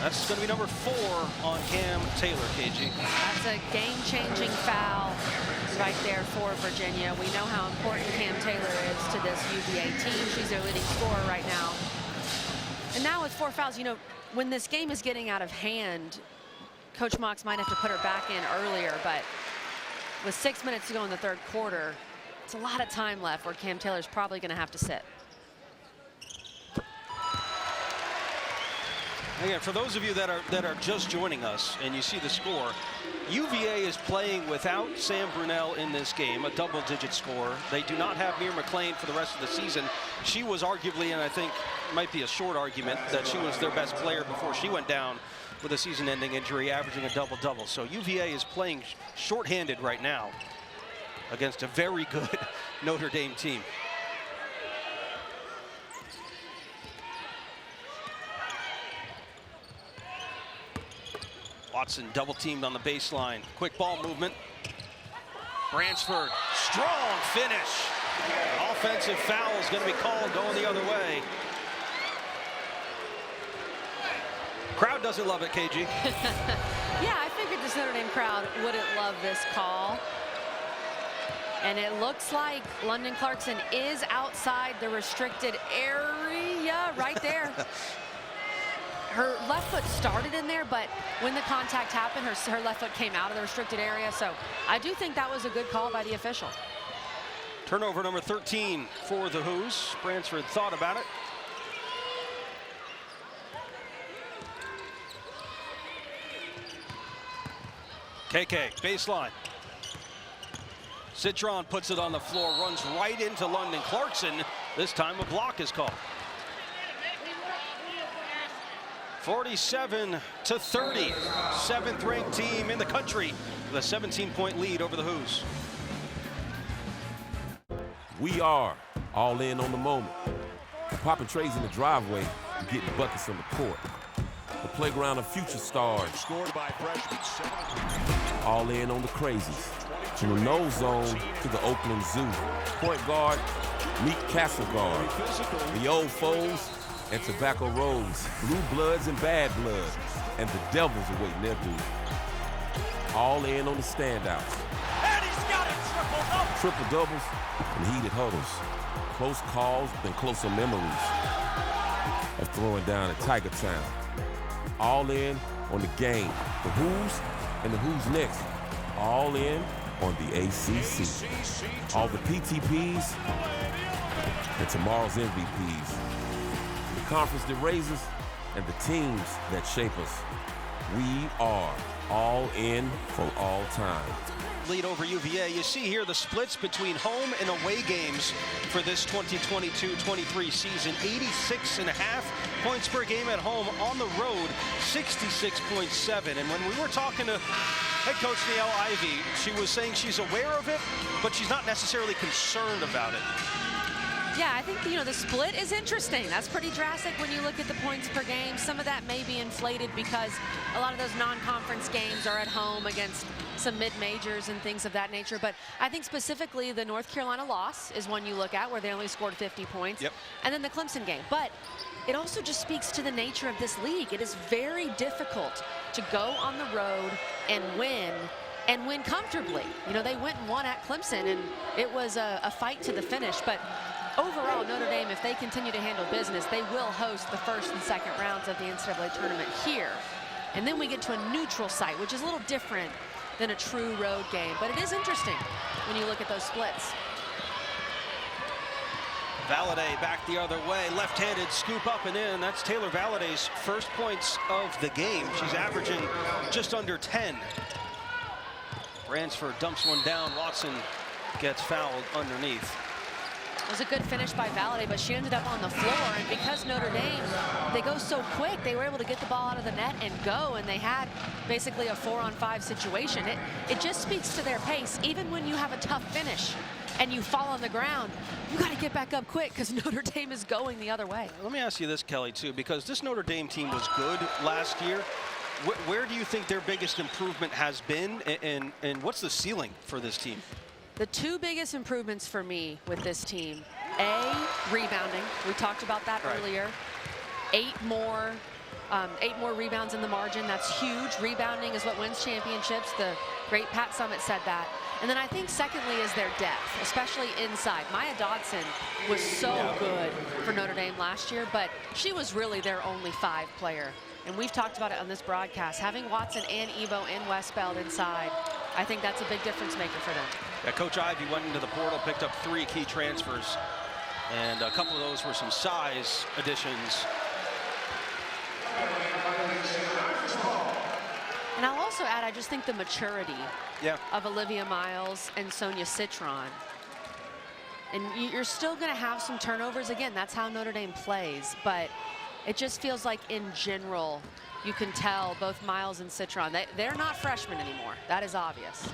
That's going to be number 4 on Cam Taylor, KG. That's a game-changing foul right there for Virginia. We know how important Cam Taylor is to this UVA team. She's their leading scorer right now. And now with 4 fouls, you know, when this game is getting out of hand, Coach Mox might have to put her back in earlier, but with 6 minutes to go in the third quarter, it's a lot of time left where Cam Taylor's probably going to have to sit. Again, for those of you that are just joining us and you see the score, UVA is playing without Sam Brunel in this game, a double-digit score. They do not have Mir McLean for the rest of the season. She was arguably, and I think might be a short argument, that she was their best player before she went down with a season-ending injury, averaging a double-double. So UVA is playing shorthanded right now against a very good Notre Dame team. Watson double teamed on the baseline. Quick ball movement. Bransford, strong finish. Offensive foul is going to be called going the other way. Crowd doesn't love it, KG. Yeah, I figured this Notre Dame crowd wouldn't love this call. And it looks like London Clarkson is outside the restricted area right there. Her left foot started in there, but when the contact happened, her left foot came out of the restricted area. So I do think that was a good call by the official. Turnover number 13 for the Hoos. Bransford thought about it. KK, baseline. Citron puts it on the floor, runs right into London Clarkson. This time a block is called. 47-30, 7th ranked team in the country with a 17-point lead over the Hoos. We are all in on the moment. Popping trays in the driveway and getting buckets on the court. The playground of future stars. Scored by freshman. All in on the crazies. From the nose zone to the Oakland Zoo. Point guard, meet Castle Guard. The old foes and Tobacco Rose. Blue bloods and bad bloods. And the Devils awaiting their due. All in on the standouts. And he's got it, Triple doubles and heated huddles. Close calls and closer memories of throwing down at Tiger Town. All in on the game. The Who's and the Who's next. All in on the ACC. All the PTPs and tomorrow's MVPs. The conference that raises and the teams that shape us. We are all in for all time. lead over UVA. You see here the splits between home and away games for this 2022-23 season. 86.5 points per game at home. On the road, 66.7. And when we were talking to head coach Niele Ivey, she was saying she's aware of it, but she's not necessarily concerned about it. Yeah, I think, the split is interesting. That's pretty drastic when you look at the points per game. Some of that may be inflated because a lot of those non-conference games are at home against some mid-majors and things of that nature. But I think specifically the North Carolina loss is one you look at where they only scored 50 points. Yep. And then the Clemson game. But it also just speaks to the nature of this league. It is very difficult to go on the road and win comfortably. They went and won at Clemson, and it was a fight to the finish. But overall, Notre Dame, if they continue to handle business, they will host the first and second rounds of the NCAA tournament here. And then we get to a neutral site, which is a little different than a true road game. But it is interesting when you look at those splits. Valladay back the other way, left-handed scoop up and in. That's Taylor Valladay's first points of the game. She's averaging just under 10. Bransford dumps one down. Watson gets fouled underneath. It was a good finish by Valladay, but she ended up on the floor. And because Notre Dame, they go so quick, they were able to get the ball out of the net and go. And they had basically a 4-on-5 situation. It just speaks to their pace. Even when you have a tough finish and you fall on the ground, you got to get back up quick because Notre Dame is going the other way. Let me ask you this, Kelly, too, because this Notre Dame team was good last year. Where do you think their biggest improvement has been, and what's the ceiling for this team? The two biggest improvements for me with this team, A, rebounding. We talked about that earlier. 8 more rebounds in the margin. That's huge. Rebounding is what wins championships. The great Pat Summitt said that. And then I think secondly is their depth, especially inside. Maya Dodson was so good for Notre Dame last year, but she was really their only 5 player. And we've talked about it on this broadcast. Having Watson and Ebo and Westbeld inside, I think that's a big difference maker for them. Yeah, Coach Ivey went into the portal, picked up 3 key transfers, and a couple of those were some size additions. And I'll also add, I just think the maturity of Olivia Miles and Sonia Citron. And you're still going to have some turnovers. Again, that's how Notre Dame plays. But it just feels like in general, you can tell both Miles and Citron, they're not freshmen anymore. That is obvious.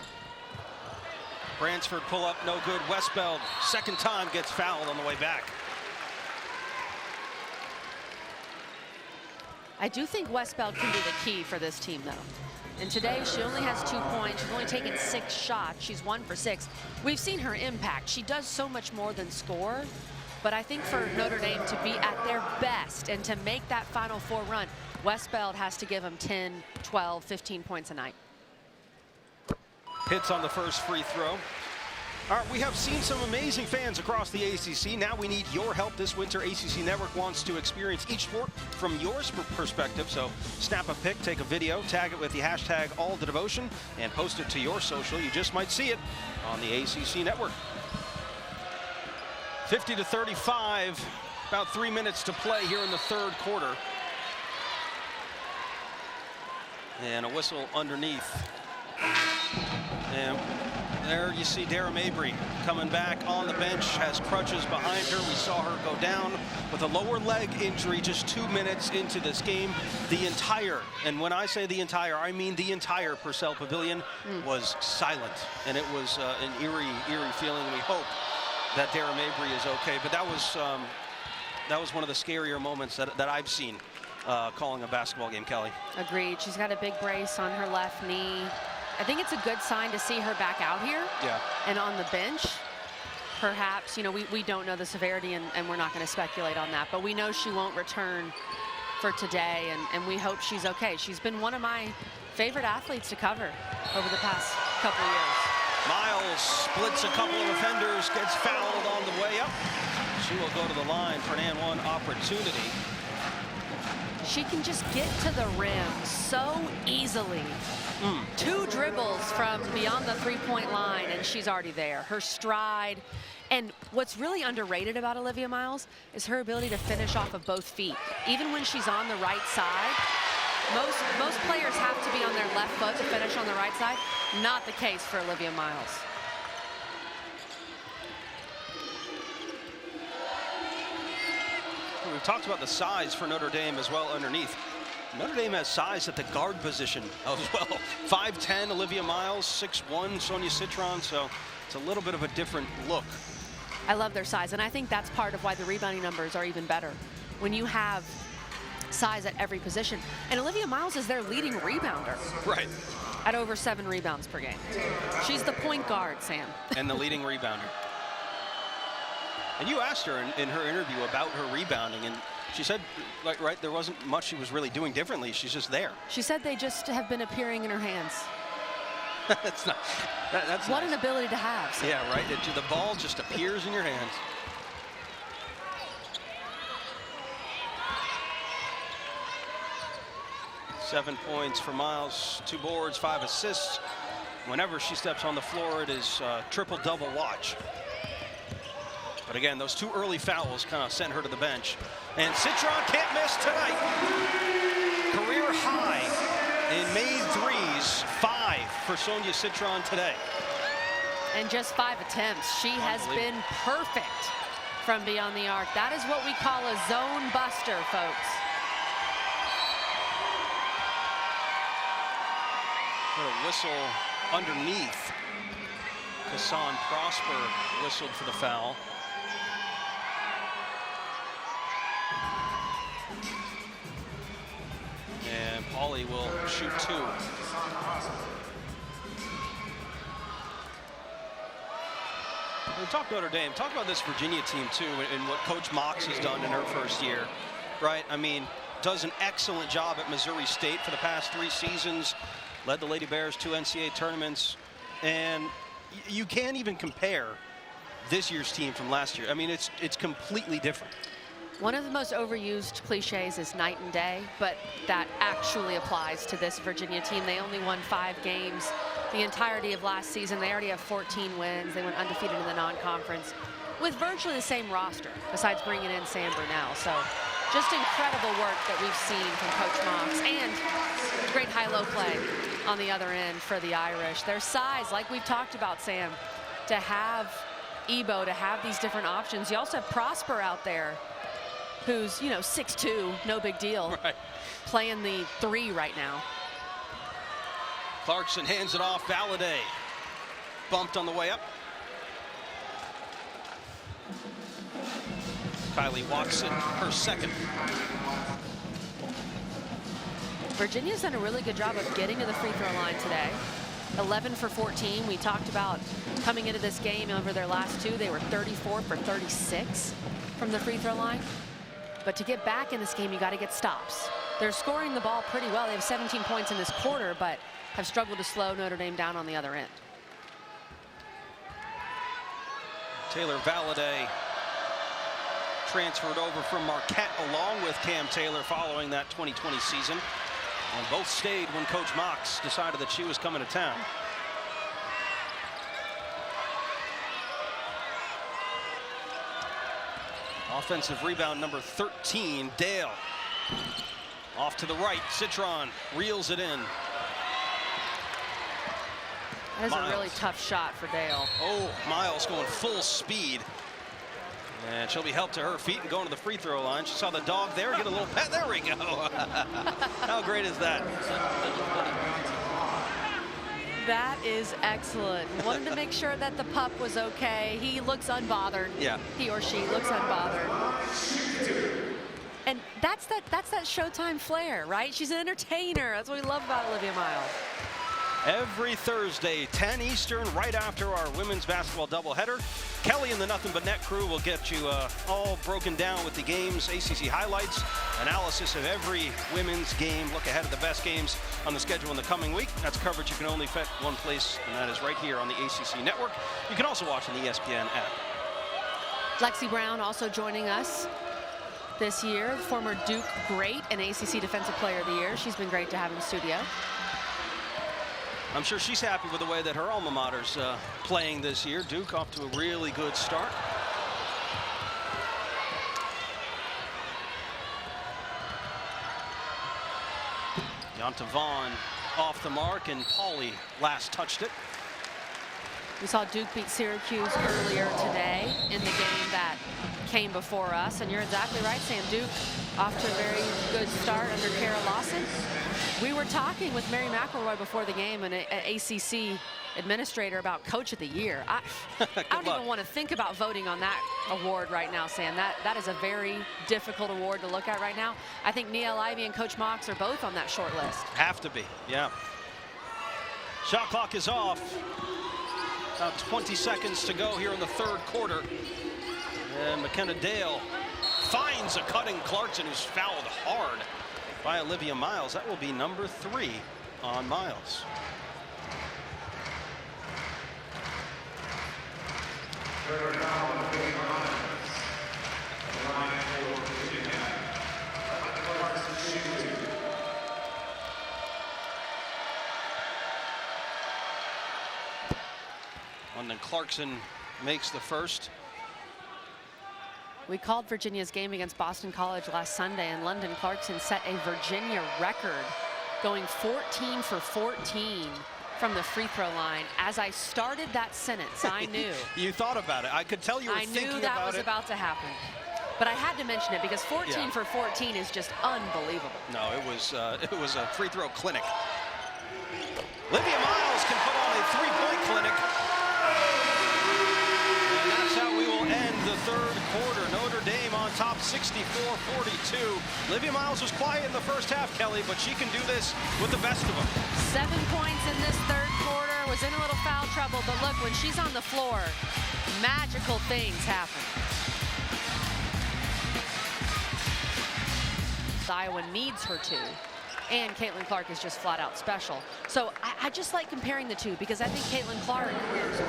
Bransford pull up, no good. Westbeld, second time, gets fouled on the way back. I do think Westbeld can be the key for this team, though. And today, she only has 2 points. She's only taken 6 shots. She's 1 for 6. We've seen her impact. She does so much more than score. But I think for Notre Dame to be at their best and to make that Final Four run, Westbeld has to give them 10, 12, 15 points a night. Hits on the first free throw. All right, we have seen some amazing fans across the ACC. Now we need your help this winter. ACC Network wants to experience each sport from your perspective. So snap a pic, take a video, tag it with the hashtag #AllTheDevotion, and post it to your social. You just might see it on the ACC Network. 50-35, about 3 minutes to play here in the third quarter. And a whistle underneath. And there you see Dara Mabry coming back on the bench, has crutches behind her. We saw her go down with a lower leg injury just 2 minutes into this game. The entire, and when I say the entire, I mean the entire Purcell Pavilion was silent. And it was an eerie feeling. We hope that Dara Mabry is okay. But that was one of the scarier moments that I've seen calling a basketball game, Kelly. Agreed. She's got a big brace on her left knee. I think it's a good sign to see her back out here and on the bench. Perhaps, we don't know the severity, and we're not going to speculate on that. But we know she won't return for today, and we hope she's okay. She's been one of my favorite athletes to cover over the past couple of years. Miles splits a couple of offenders, gets fouled on the way up. She will go to the line for an and one opportunity. She can just get to the rim so easily. 2 dribbles from beyond the three-point line, and she's already there. Her stride. And what's really underrated about Olivia Miles is her ability to finish off of both feet. Even when she's on the right side, Most players have to be on their left foot to finish on the right side. Not the case for Olivia Miles. We've talked about the size for Notre Dame as well underneath. Notre Dame has size at the guard position as well. 5'10", Olivia Miles, 6'1", Sonia Citron, so it's a little bit of a different look. I love their size, and I think that's part of why the rebounding numbers are even better. When you have size at every position. And Olivia Miles is their leading rebounder. Right. At over 7 rebounds per game. She's the point guard, Sam. And the leading rebounder. And you asked her in her interview about her rebounding, and she said, like, right, there wasn't much she was really doing differently. She's just there. She said they just have been appearing in her hands. That's not. That's what nice. An ability to have. Sam. Yeah, right. The ball just appears in your hands. Seven points for Miles, 2 boards, 5 assists. Whenever she steps on the floor, it is triple-double watch. But again, those 2 early fouls kind of sent her to the bench. And Citron can't miss tonight. Career high in made threes, 5 for Sonia Citron today. And just 5 attempts. She has been perfect from beyond the arc. That is what we call a zone buster, folks. A whistle underneath. Hassan Prosper whistled for the foul. And Pauly will shoot 2. We talked Notre Dame. Talk about this Virginia team too, and what Coach Mox has done in her first year, right? I mean, does an excellent job at Missouri State for the past 3 seasons. Led the Lady Bears to NCAA tournaments, and you can't even compare this year's team from last year. I mean, it's completely different. One of the most overused cliches is night and day, but that actually applies to this Virginia team. They only won 5 games the entirety of last season. They already have 14 wins. They went undefeated in the non-conference with virtually the same roster, besides bringing in Sam Brunel. So just incredible work that we've seen from Coach Mox, and great high-low play on the other end for the Irish. Their size, like we've talked about, Sam, to have Ebo, to have these different options. You also have Prosper out there, who's, you know, 6'2", no big deal, right, playing the 3 right now. Clarkson hands it off. Valladay bumped on the way up. Kylie Watson, her second. Virginia's done a really good job of getting to the free throw line today. 11 for 14. We talked about coming into this game over their last 2. They were 34 for 36 from the free throw line. But to get back in this game, you got to get stops. They're scoring the ball pretty well. They have 17 points in this quarter, but have struggled to slow Notre Dame down on the other end. Taylor Valladay transferred over from Marquette along with Cam Taylor following that 2020 season. And both stayed when Coach Mox decided that she was coming to town. Offensive rebound number 13, Dale. Off to the right, Citron reels it in. That is Miles. a really tough shot for Dale. Oh, Miles going full speed. And she'll be helped to her feet and going to the free throw line. She saw the dog there, get a little pet. There we go. How great is that? That is excellent. Wanted to make sure that the pup was okay. He looks unbothered. Yeah. He or she looks unbothered. And that's that Showtime flair, right? She's an entertainer. That's what we love about Olivia Miles. Every Thursday, 10 Eastern, right after our women's basketball doubleheader. Kelly and the Nothing But Net crew will get you all broken down with the games, ACC highlights, analysis of every women's game, look ahead at the best games on the schedule in the coming week. That's coverage you can only fit one place, and that is right here on the ACC network. You can also watch on the ESPN app. Lexi Brown also joining us this year, former Duke great and ACC Defensive Player of the Year. She's been great to have in the studio. I'm sure she's happy with the way that her alma mater's playing this year. Duke off to a really good start. Yanta Vaughn off the mark, and Pauly last touched it. We saw Duke beat Syracuse earlier today in the game that came before us, and you're exactly right, Sam. Duke off to a very good start under Kara Lawson. We were talking with Mary McElroy before the game and an ACC administrator about Coach of the Year. I don't even want to think about voting on that award right now, Sam. That is a very difficult award to look at right now. I think Niele Ivey and Coach Mox are both on that short list. Have to be, yeah. Shot clock is off. About 20 seconds to go here in the third quarter. And McKenna Dale finds a cutting Clarkson, who's fouled hard by Olivia Miles. That will be number 3 on Miles. London Clarkson makes the first. We called Virginia's game against Boston College last Sunday, and London Clarkson set a Virginia record, going 14 for 14 from the free throw line. As I started that sentence, I knew. You thought about it. I could tell you were thinking about it. I knew that was about to happen. But I had to mention it because 14 for 14 is just unbelievable. No, it was a free throw clinic. Olivia Miles can put on a three-point clinic. And that's how we will end the third quarter. Notre Dame on top 64-42. Olivia Miles was quiet in the first half, Kelly, but she can do this with the best of them. 7 points in this third quarter, was in a little foul trouble, but look, when she's on the floor, magical things happen. Iowa needs her to, and Caitlin Clark is just flat out special. So I just like comparing the two because I think Caitlin Clark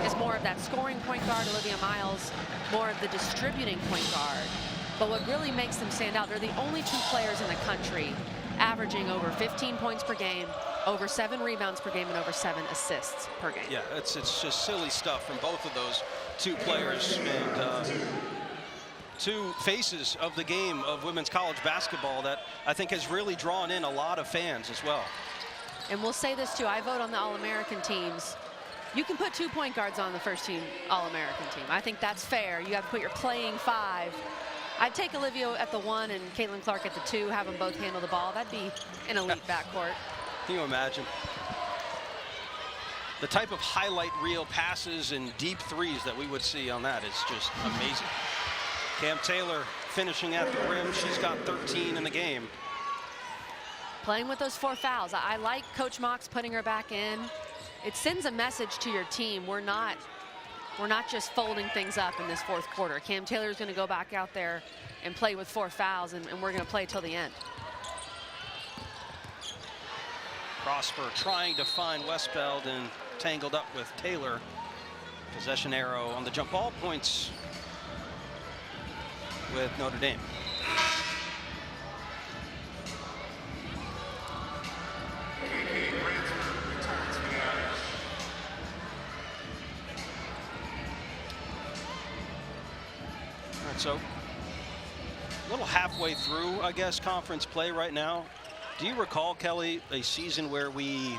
is more of that scoring point guard, Olivia Miles more of the distributing point guard. But what really makes them stand out, they're the only 2 players in the country averaging over 15 points per game, over 7 rebounds per game, and over 7 assists per game. Yeah, it's just silly stuff from both of those 2 players. And 2 faces of the game of women's college basketball that I think has really drawn in a lot of fans as well. And we'll say this too, I vote on the All-American teams. You can put 2 point guards on the first team All-American team. I think that's fair. You have to put your playing 5. I'd take Olivia at the 1 and Caitlin Clark at the 2, have them both handle the ball. That'd be an elite backcourt. Can you imagine? The type of highlight reel passes and deep threes that we would see on that is just amazing. Cam Taylor finishing at the rim. She's got 13 in the game. Playing with those 4 fouls. I like Coach Mox putting her back in. It sends a message to your team. We're not just folding things up in this fourth quarter. Cam Taylor is going to go back out there and play with 4 fouls, and we're going to play till the end. Prosper trying to find Westbeld and tangled up with Taylor. Possession arrow on the jump ball, points with Notre Dame. All right, so a little halfway through, I guess, conference play right now. Do you recall, Kelly, a season where we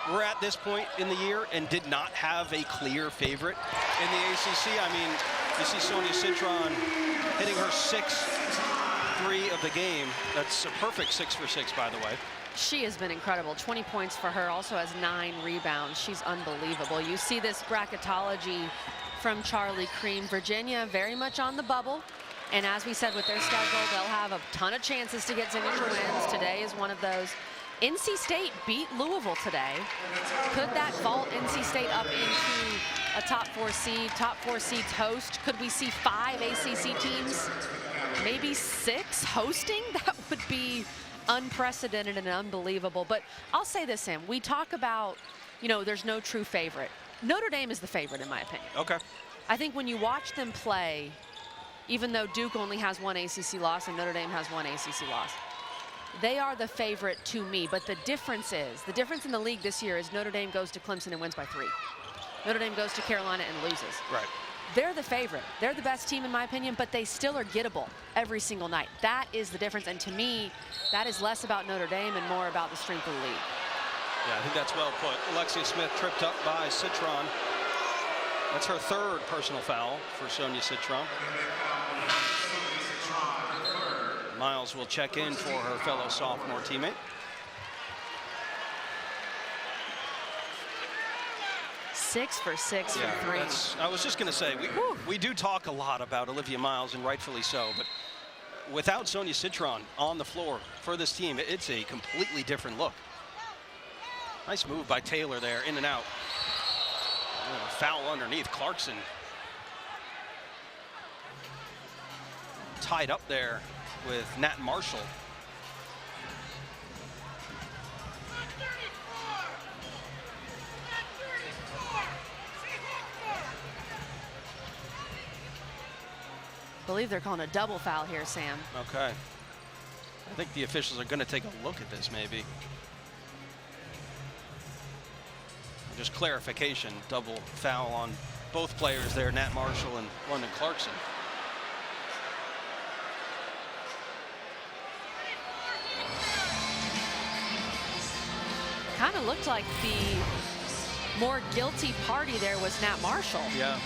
were at this point in the year and did not have a clear favorite in the ACC? I mean, you see Sonia Citron hitting her 6th 3 of the game. That's a perfect 6 for 6, by the way. She has been incredible. 20 points for her, also has 9 rebounds. She's unbelievable. You see this bracketology from Charlie Cream. Virginia very much on the bubble. And as we said, with their schedule, they'll have a ton of chances to get signature wins. Today is one of those. NC State beat Louisville today. Could that vault NC State up into a top 4 seed? Top 4 seeds host. Could we see 5 ACC teams? Maybe 6 hosting? That would be unprecedented and unbelievable. But I'll say this, Sam. We talk about, you know, there's no true favorite. Notre Dame is the favorite, in my opinion. Okay. I think when you watch them play, even though Duke only has 1 ACC loss and Notre Dame has 1 ACC loss, they are the favorite to me. But the difference in the league this year is Notre Dame goes to Clemson and wins by 3. Notre Dame goes to Carolina and loses. Right. they're the favorite. They're the best team in my opinion, but they still are gettable every single night. That is the difference. And to me, that is less about Notre Dame and more about the strength of the league. Yeah, I think that's well put. Alexia Smith tripped up by Citron. That's her third personal foul for Sonia Citron. Miles will check in for her fellow sophomore teammate. 6 for 6 Yeah, from 3. I was just going to say, we do talk a lot about Olivia Miles, and rightfully so, but without Sonia Citron on the floor for this team, it's a completely different look. Nice move by Taylor there, in and out. Oh, foul underneath. Clarkson tied up there with Nat Marshall. I believe they're calling a double foul here, Sam. Okay. I think the officials are going to take a look at this, maybe. Just clarification, double foul on both players there, Nat Marshall and London Clarkson. Kind of looked like the more guilty party there was Nat Marshall. Yeah.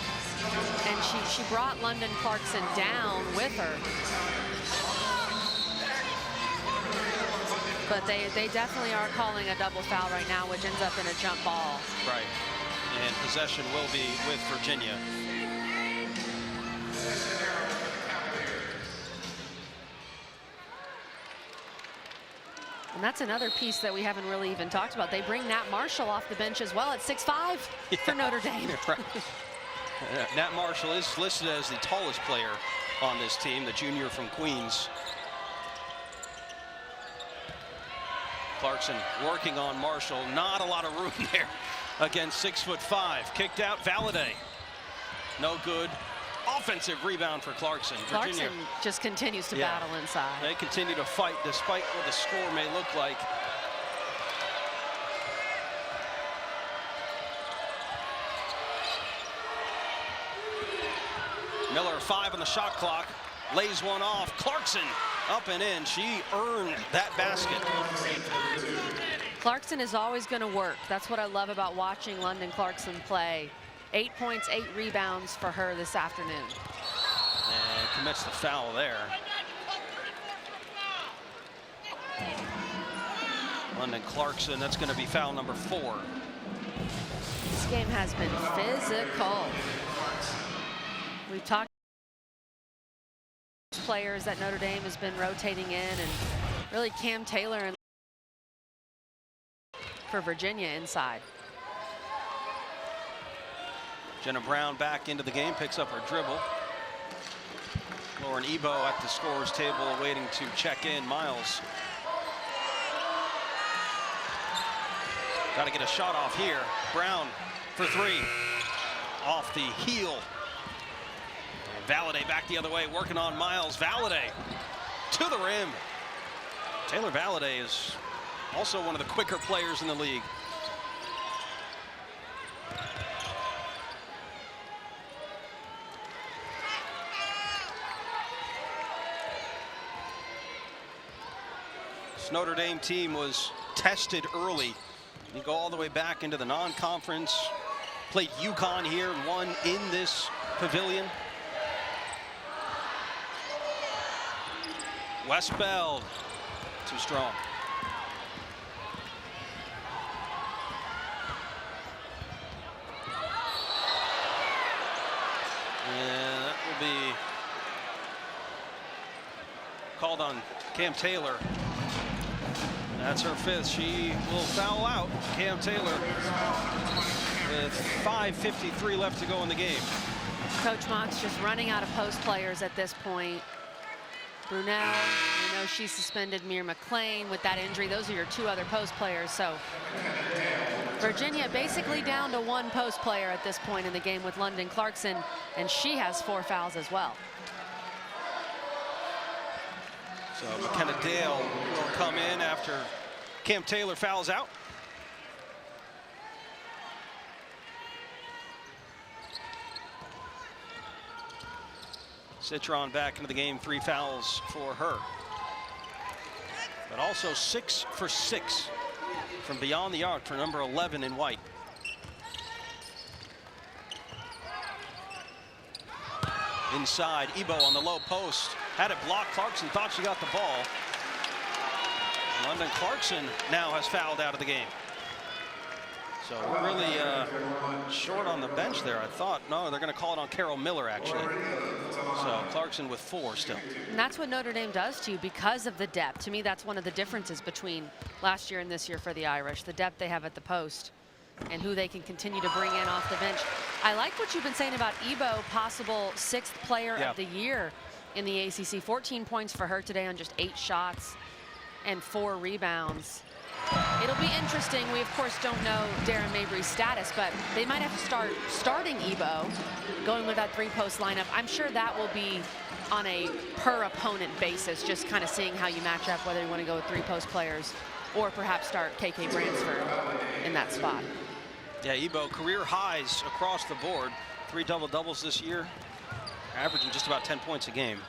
And she brought London Clarkson down with her. But they definitely are calling a double foul right now, which ends up in a jump ball. Right. And possession will be with Virginia. And that's another piece that we haven't really even talked about. They bring Nat Marshall off the bench as well at 6'5" for Notre Dame. Right. Nat Marshall is listed as the tallest player on this team, the junior from Queens. Clarkson working on Marshall. Not a lot of room there against 6'5". Kicked out, Valladay. No good. Offensive rebound for Clarkson. Clarkson just continues to battle inside. They continue to fight despite what the score may look like. Miller, 5 on the shot clock, lays one off. Clarkson up and in. She earned that basket. Clarkson is always going to work. That's what I love about watching London Clarkson play. 8 points, 8 rebounds for her this afternoon. And commits the foul there. London Clarkson, that's going to be foul number 4. This game has been physical. We've talked about players that Notre Dame has been rotating in, and really Cam Taylor and for Virginia inside. Jenna Brown back into the game, picks up her dribble. Lauren Ebo at the scorer's table waiting to check in. Miles. Got to get a shot off here. Brown for 3. Off the heel. Valladay back the other way, working on Miles. Valladay to the rim. Taylor Valladay is also one of the quicker players in the league. This Notre Dame team was tested early. You go all the way back into the non-conference. Played UConn here and won in this pavilion. Westbeld, too strong. And that will be called on Cam Taylor. That's her 5th. She will foul out. Cam Taylor with 5:53 left to go in the game. Coach Mock's just running out of post players at this point. Brunel, we know she suspended Mir McLean with that injury. Those are your 2 other post players. So Virginia basically down to 1 post player at this point in the game with London Clarkson, and she has 4 fouls as well. So McKenna Dale will come in after Cam Taylor fouls out. Citron back into the game, 3 fouls for her. But also 6 for 6 from beyond the arc for number 11 in white. Inside, Ebo on the low post. Had it blocked. Clarkson thought she got the ball. London Clarkson now has fouled out of the game. So we're really short on the bench there, I thought. No, they're going to call it on Carol Miller, actually. So Clarkson with 4 still. And that's what Notre Dame does to you because of the depth. To me, that's one of the differences between last year and this year for the Irish, the depth they have at the post and who they can continue to bring in off the bench. I like what you've been saying about Ebo, possible 6th player of the year in the ACC. 14 points for her today on just 8 shots and 4 rebounds. It'll be interesting. We, of course, don't know Darren Mabry's status, but they might have to start starting Ebo, going with that 3-post lineup. I'm sure that will be on a per-opponent basis, just kind of seeing how you match up, whether you want to go with 3-post players or perhaps start KK Bransford in that spot. Yeah, Ebo, career highs across the board. 3 double-doubles this year, averaging just about 10 points a game.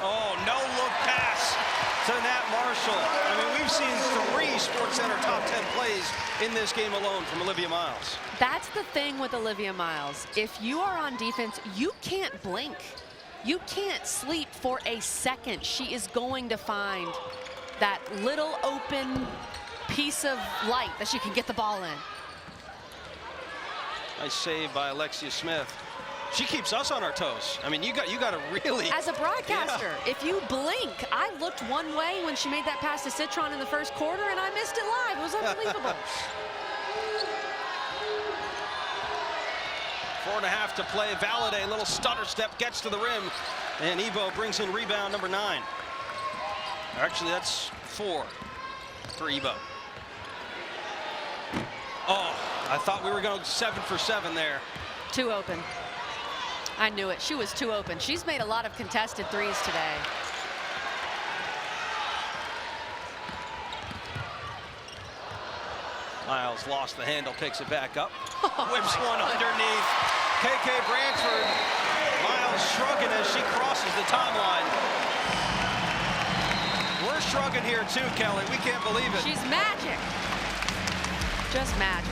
Oh, no-look pass to Nat Marshall. I mean, we've seen 3 SportsCenter top 10 plays in this game alone from Olivia Miles. That's the thing with Olivia Miles. If you are on defense, you can't blink. You can't sleep for a second. She is going to find that little open piece of light that she can get the ball in. Nice save by Alexia Smith. She keeps us on our toes. I mean, you got to really. As a broadcaster, if you blink, I looked one way when she made that pass to Citron in the first quarter, and I missed it live. It was unbelievable. 4.5 to play. Valade, a little stutter step, gets to the rim, and Ebo brings in rebound number 9. Actually, that's 4 for Ebo. Oh, I thought we were going 7 for 7 there. Too open. I knew it. She was too open. She's made a lot of contested threes today. Miles lost the handle, picks it back up. Whips one underneath. KK Bransford. Miles shrugging as she crosses the timeline. We're shrugging here too, Kelly. We can't believe it. She's magic. Just magic.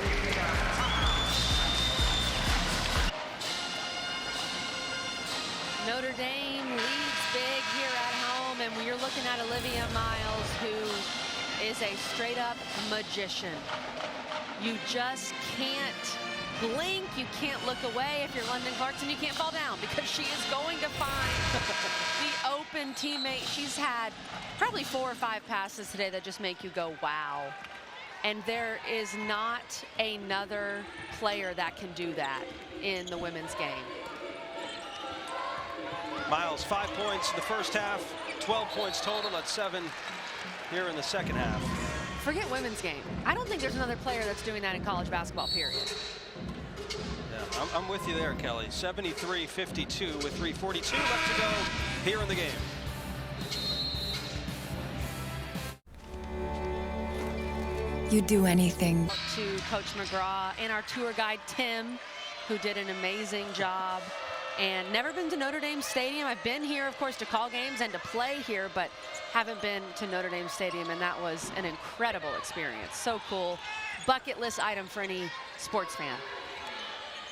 Notre Dame leads big here at home, and you're looking at Olivia Miles, who is a straight-up magician. You just can't blink. You can't look away. If you're London Clarkson, you can't fall down because she is going to find the open teammate. She's had probably 4 or 5 passes today that just make you go, wow. And there is not another player that can do that in the women's game. Miles, 5 points in the first half, 12 points total. That's 7 here in the second half. Forget women's game. I don't think there's another player that's doing that in college basketball, period. Yeah, I'm with you there, Kelly. 73-52 with 3:42 left to go here in the game. You'd do anything. To Coach McGraw and our tour guide, Tim, who did an amazing job. And never been to Notre Dame Stadium. I've been here, of course, to call games and to play here, but haven't been to Notre Dame Stadium, and that was an incredible experience. So cool. Bucket list item for any sports fan.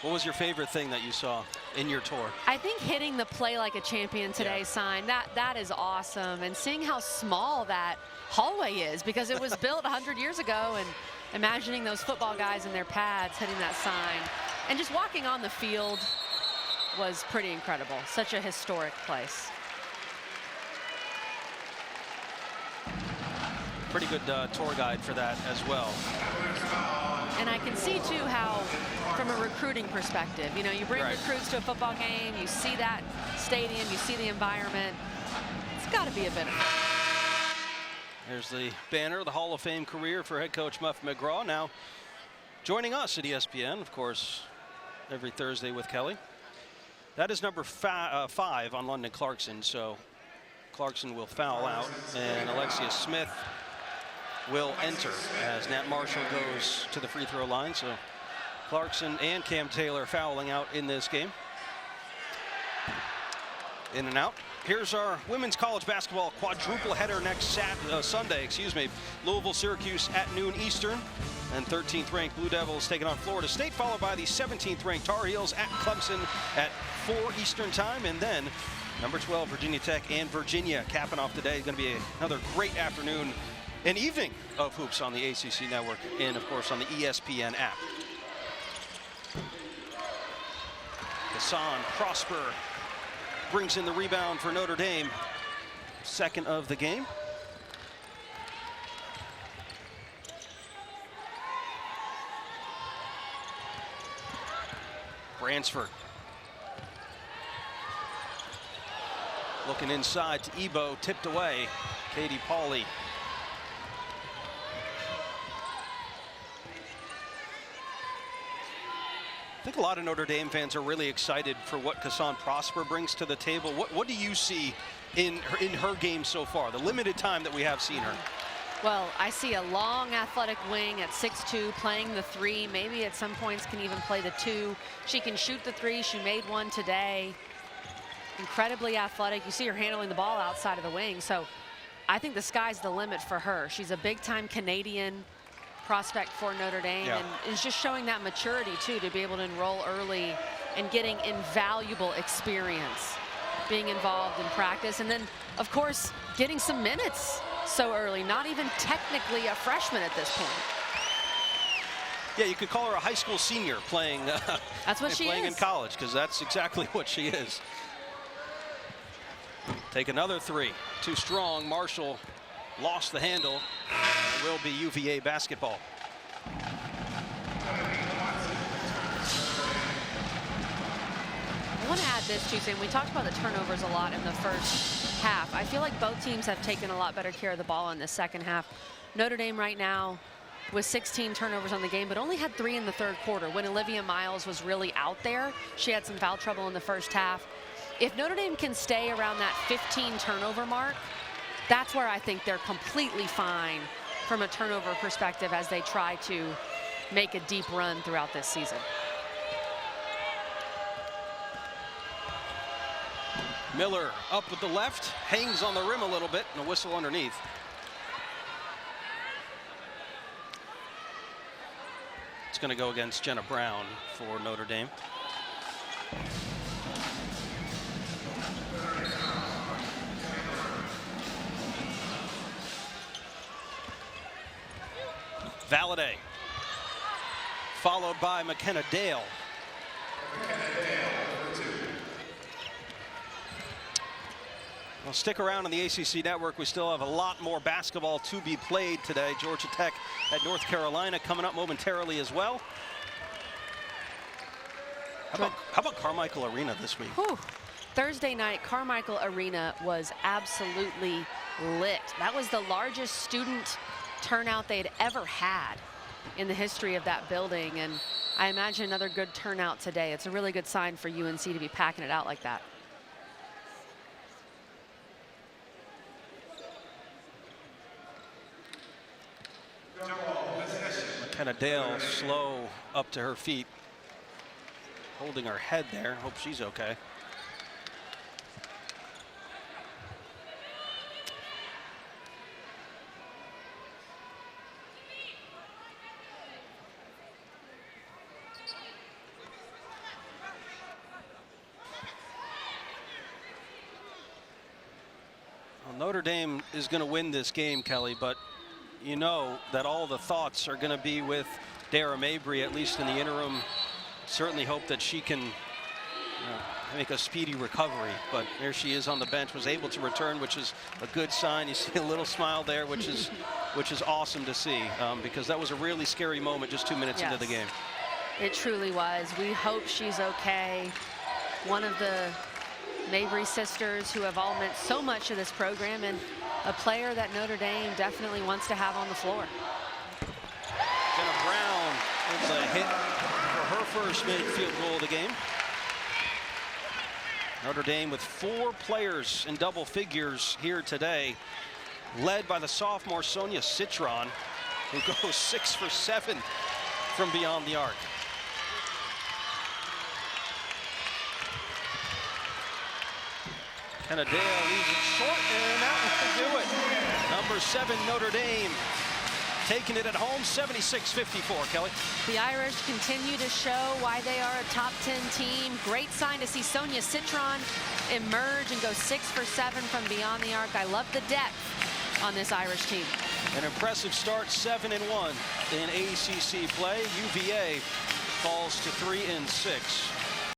What was your favorite thing that you saw in your tour? I think hitting the "Play Like a Champion Today" sign, that is awesome. And seeing how small that hallway is, because it was built 100 years ago, and imagining those football guys in their pads hitting that sign. And just walking on the field was pretty incredible. Such a historic place. Pretty good tour guide for that as well. And I can see too how, from a recruiting perspective, you know, you bring recruits to a football game, you see that stadium, you see the environment. It's got to be a benefit. There's the banner, the Hall of Fame career for head coach Muff McGraw. Now joining us at ESPN, of course, every Thursday with Kelly. That is number 5 on London Clarkson. So Clarkson will foul out, and Alexia Smith will enter as Nat Marshall goes to the free throw line. So Clarkson and Cam Taylor fouling out in this game. In and out. Here's our women's college basketball quadruple header next Sunday. Louisville, Syracuse at noon Eastern. And 13th ranked Blue Devils taking on Florida State, followed by the 17th ranked Tar Heels at Clemson at 4 Eastern time. And then number 12, Virginia Tech and Virginia capping off the day. It's going to be another great afternoon and evening of hoops on the ACC network and, of course, on the ESPN app. Hassan Prosper brings in the rebound for Notre Dame. Second of the game. Bransford. Looking inside to Ebo, tipped away. Katie Pauley. I think a lot of Notre Dame fans are really excited for what Hassan Prosper brings to the table. What do you see in her game so far, the limited time that we have seen her? Well, I see a long athletic wing at 6'2", playing the 3. Maybe at some points can even play the 2. She can shoot the 3. She made one today. Incredibly athletic. You see her handling the ball outside of the wing. So I think the sky's the limit for her. She's a big-time Canadian prospect for Notre Dame, and is just showing that maturity, too, to be able to enroll early and getting invaluable experience, being involved in practice. And then, of course, getting some minutes so early, not even technically a freshman at this point. Yeah, you could call her a high school senior playing. That's what she playing is. in college, because that's exactly what she is. Take another 3. Too strong. Marshall lost the handle. It will be UVA basketball. I want to add this too, Sam. We talked about the turnovers a lot in the first half. I feel like both teams have taken a lot better care of the ball in the second half. Notre Dame right now with 16 turnovers on the game, but only had 3 in the third quarter when Olivia Miles was really out there. She had some foul trouble in the first half. If Notre Dame can stay around that 15 turnover mark, that's where I think they're completely fine from a turnover perspective as they try to make a deep run throughout this season. Miller up with the left, hangs on the rim a little bit, and a whistle underneath. It's going to go against Jenna Brown for Notre Dame. Valladay, followed by McKenna Dale. Well, stick around on the ACC network. We still have a lot more basketball to be played today. Georgia Tech at North Carolina coming up momentarily as well. How about Carmichael Arena this week? Whew. Thursday night, Carmichael Arena was absolutely lit. That was the largest student turnout they'd ever had in the history of that building, and I imagine another good turnout today. It's a really good sign for UNC to be packing it out like that. McKenna Dale slow up to her feet, holding her head there. Hope she's okay. Well, Notre Dame is going to win this game, Kelly, but you know that all the thoughts are going to be with Dara Mabry, at least in the interim. Certainly hope that she can make a speedy recovery, but there she is on the bench, was able to return, which is a good sign. You see a little smile there, which is awesome to see, because that was a really scary moment just 2 minutes into the game. It truly was. We hope she's okay. One of the Mabry sisters who have all meant so much to this program, and a player that Notre Dame definitely wants to have on the floor. Jenna Brown with a hit for her first made field goal of the game. Notre Dame with 4 players in double figures here today, led by the sophomore Sonia Citron, who goes 6 for 7 from beyond the arc. Dale leaves it short, and that will do it. Number 7, Notre Dame, taking it at home, 76-54, Kelly. The Irish continue to show why they are a top 10 team. Great sign to see Sonia Citron emerge and go 6 for 7 from beyond the arc. I love the depth on this Irish team. An impressive start, 7-1 in ACC play. UVA falls to 3-6.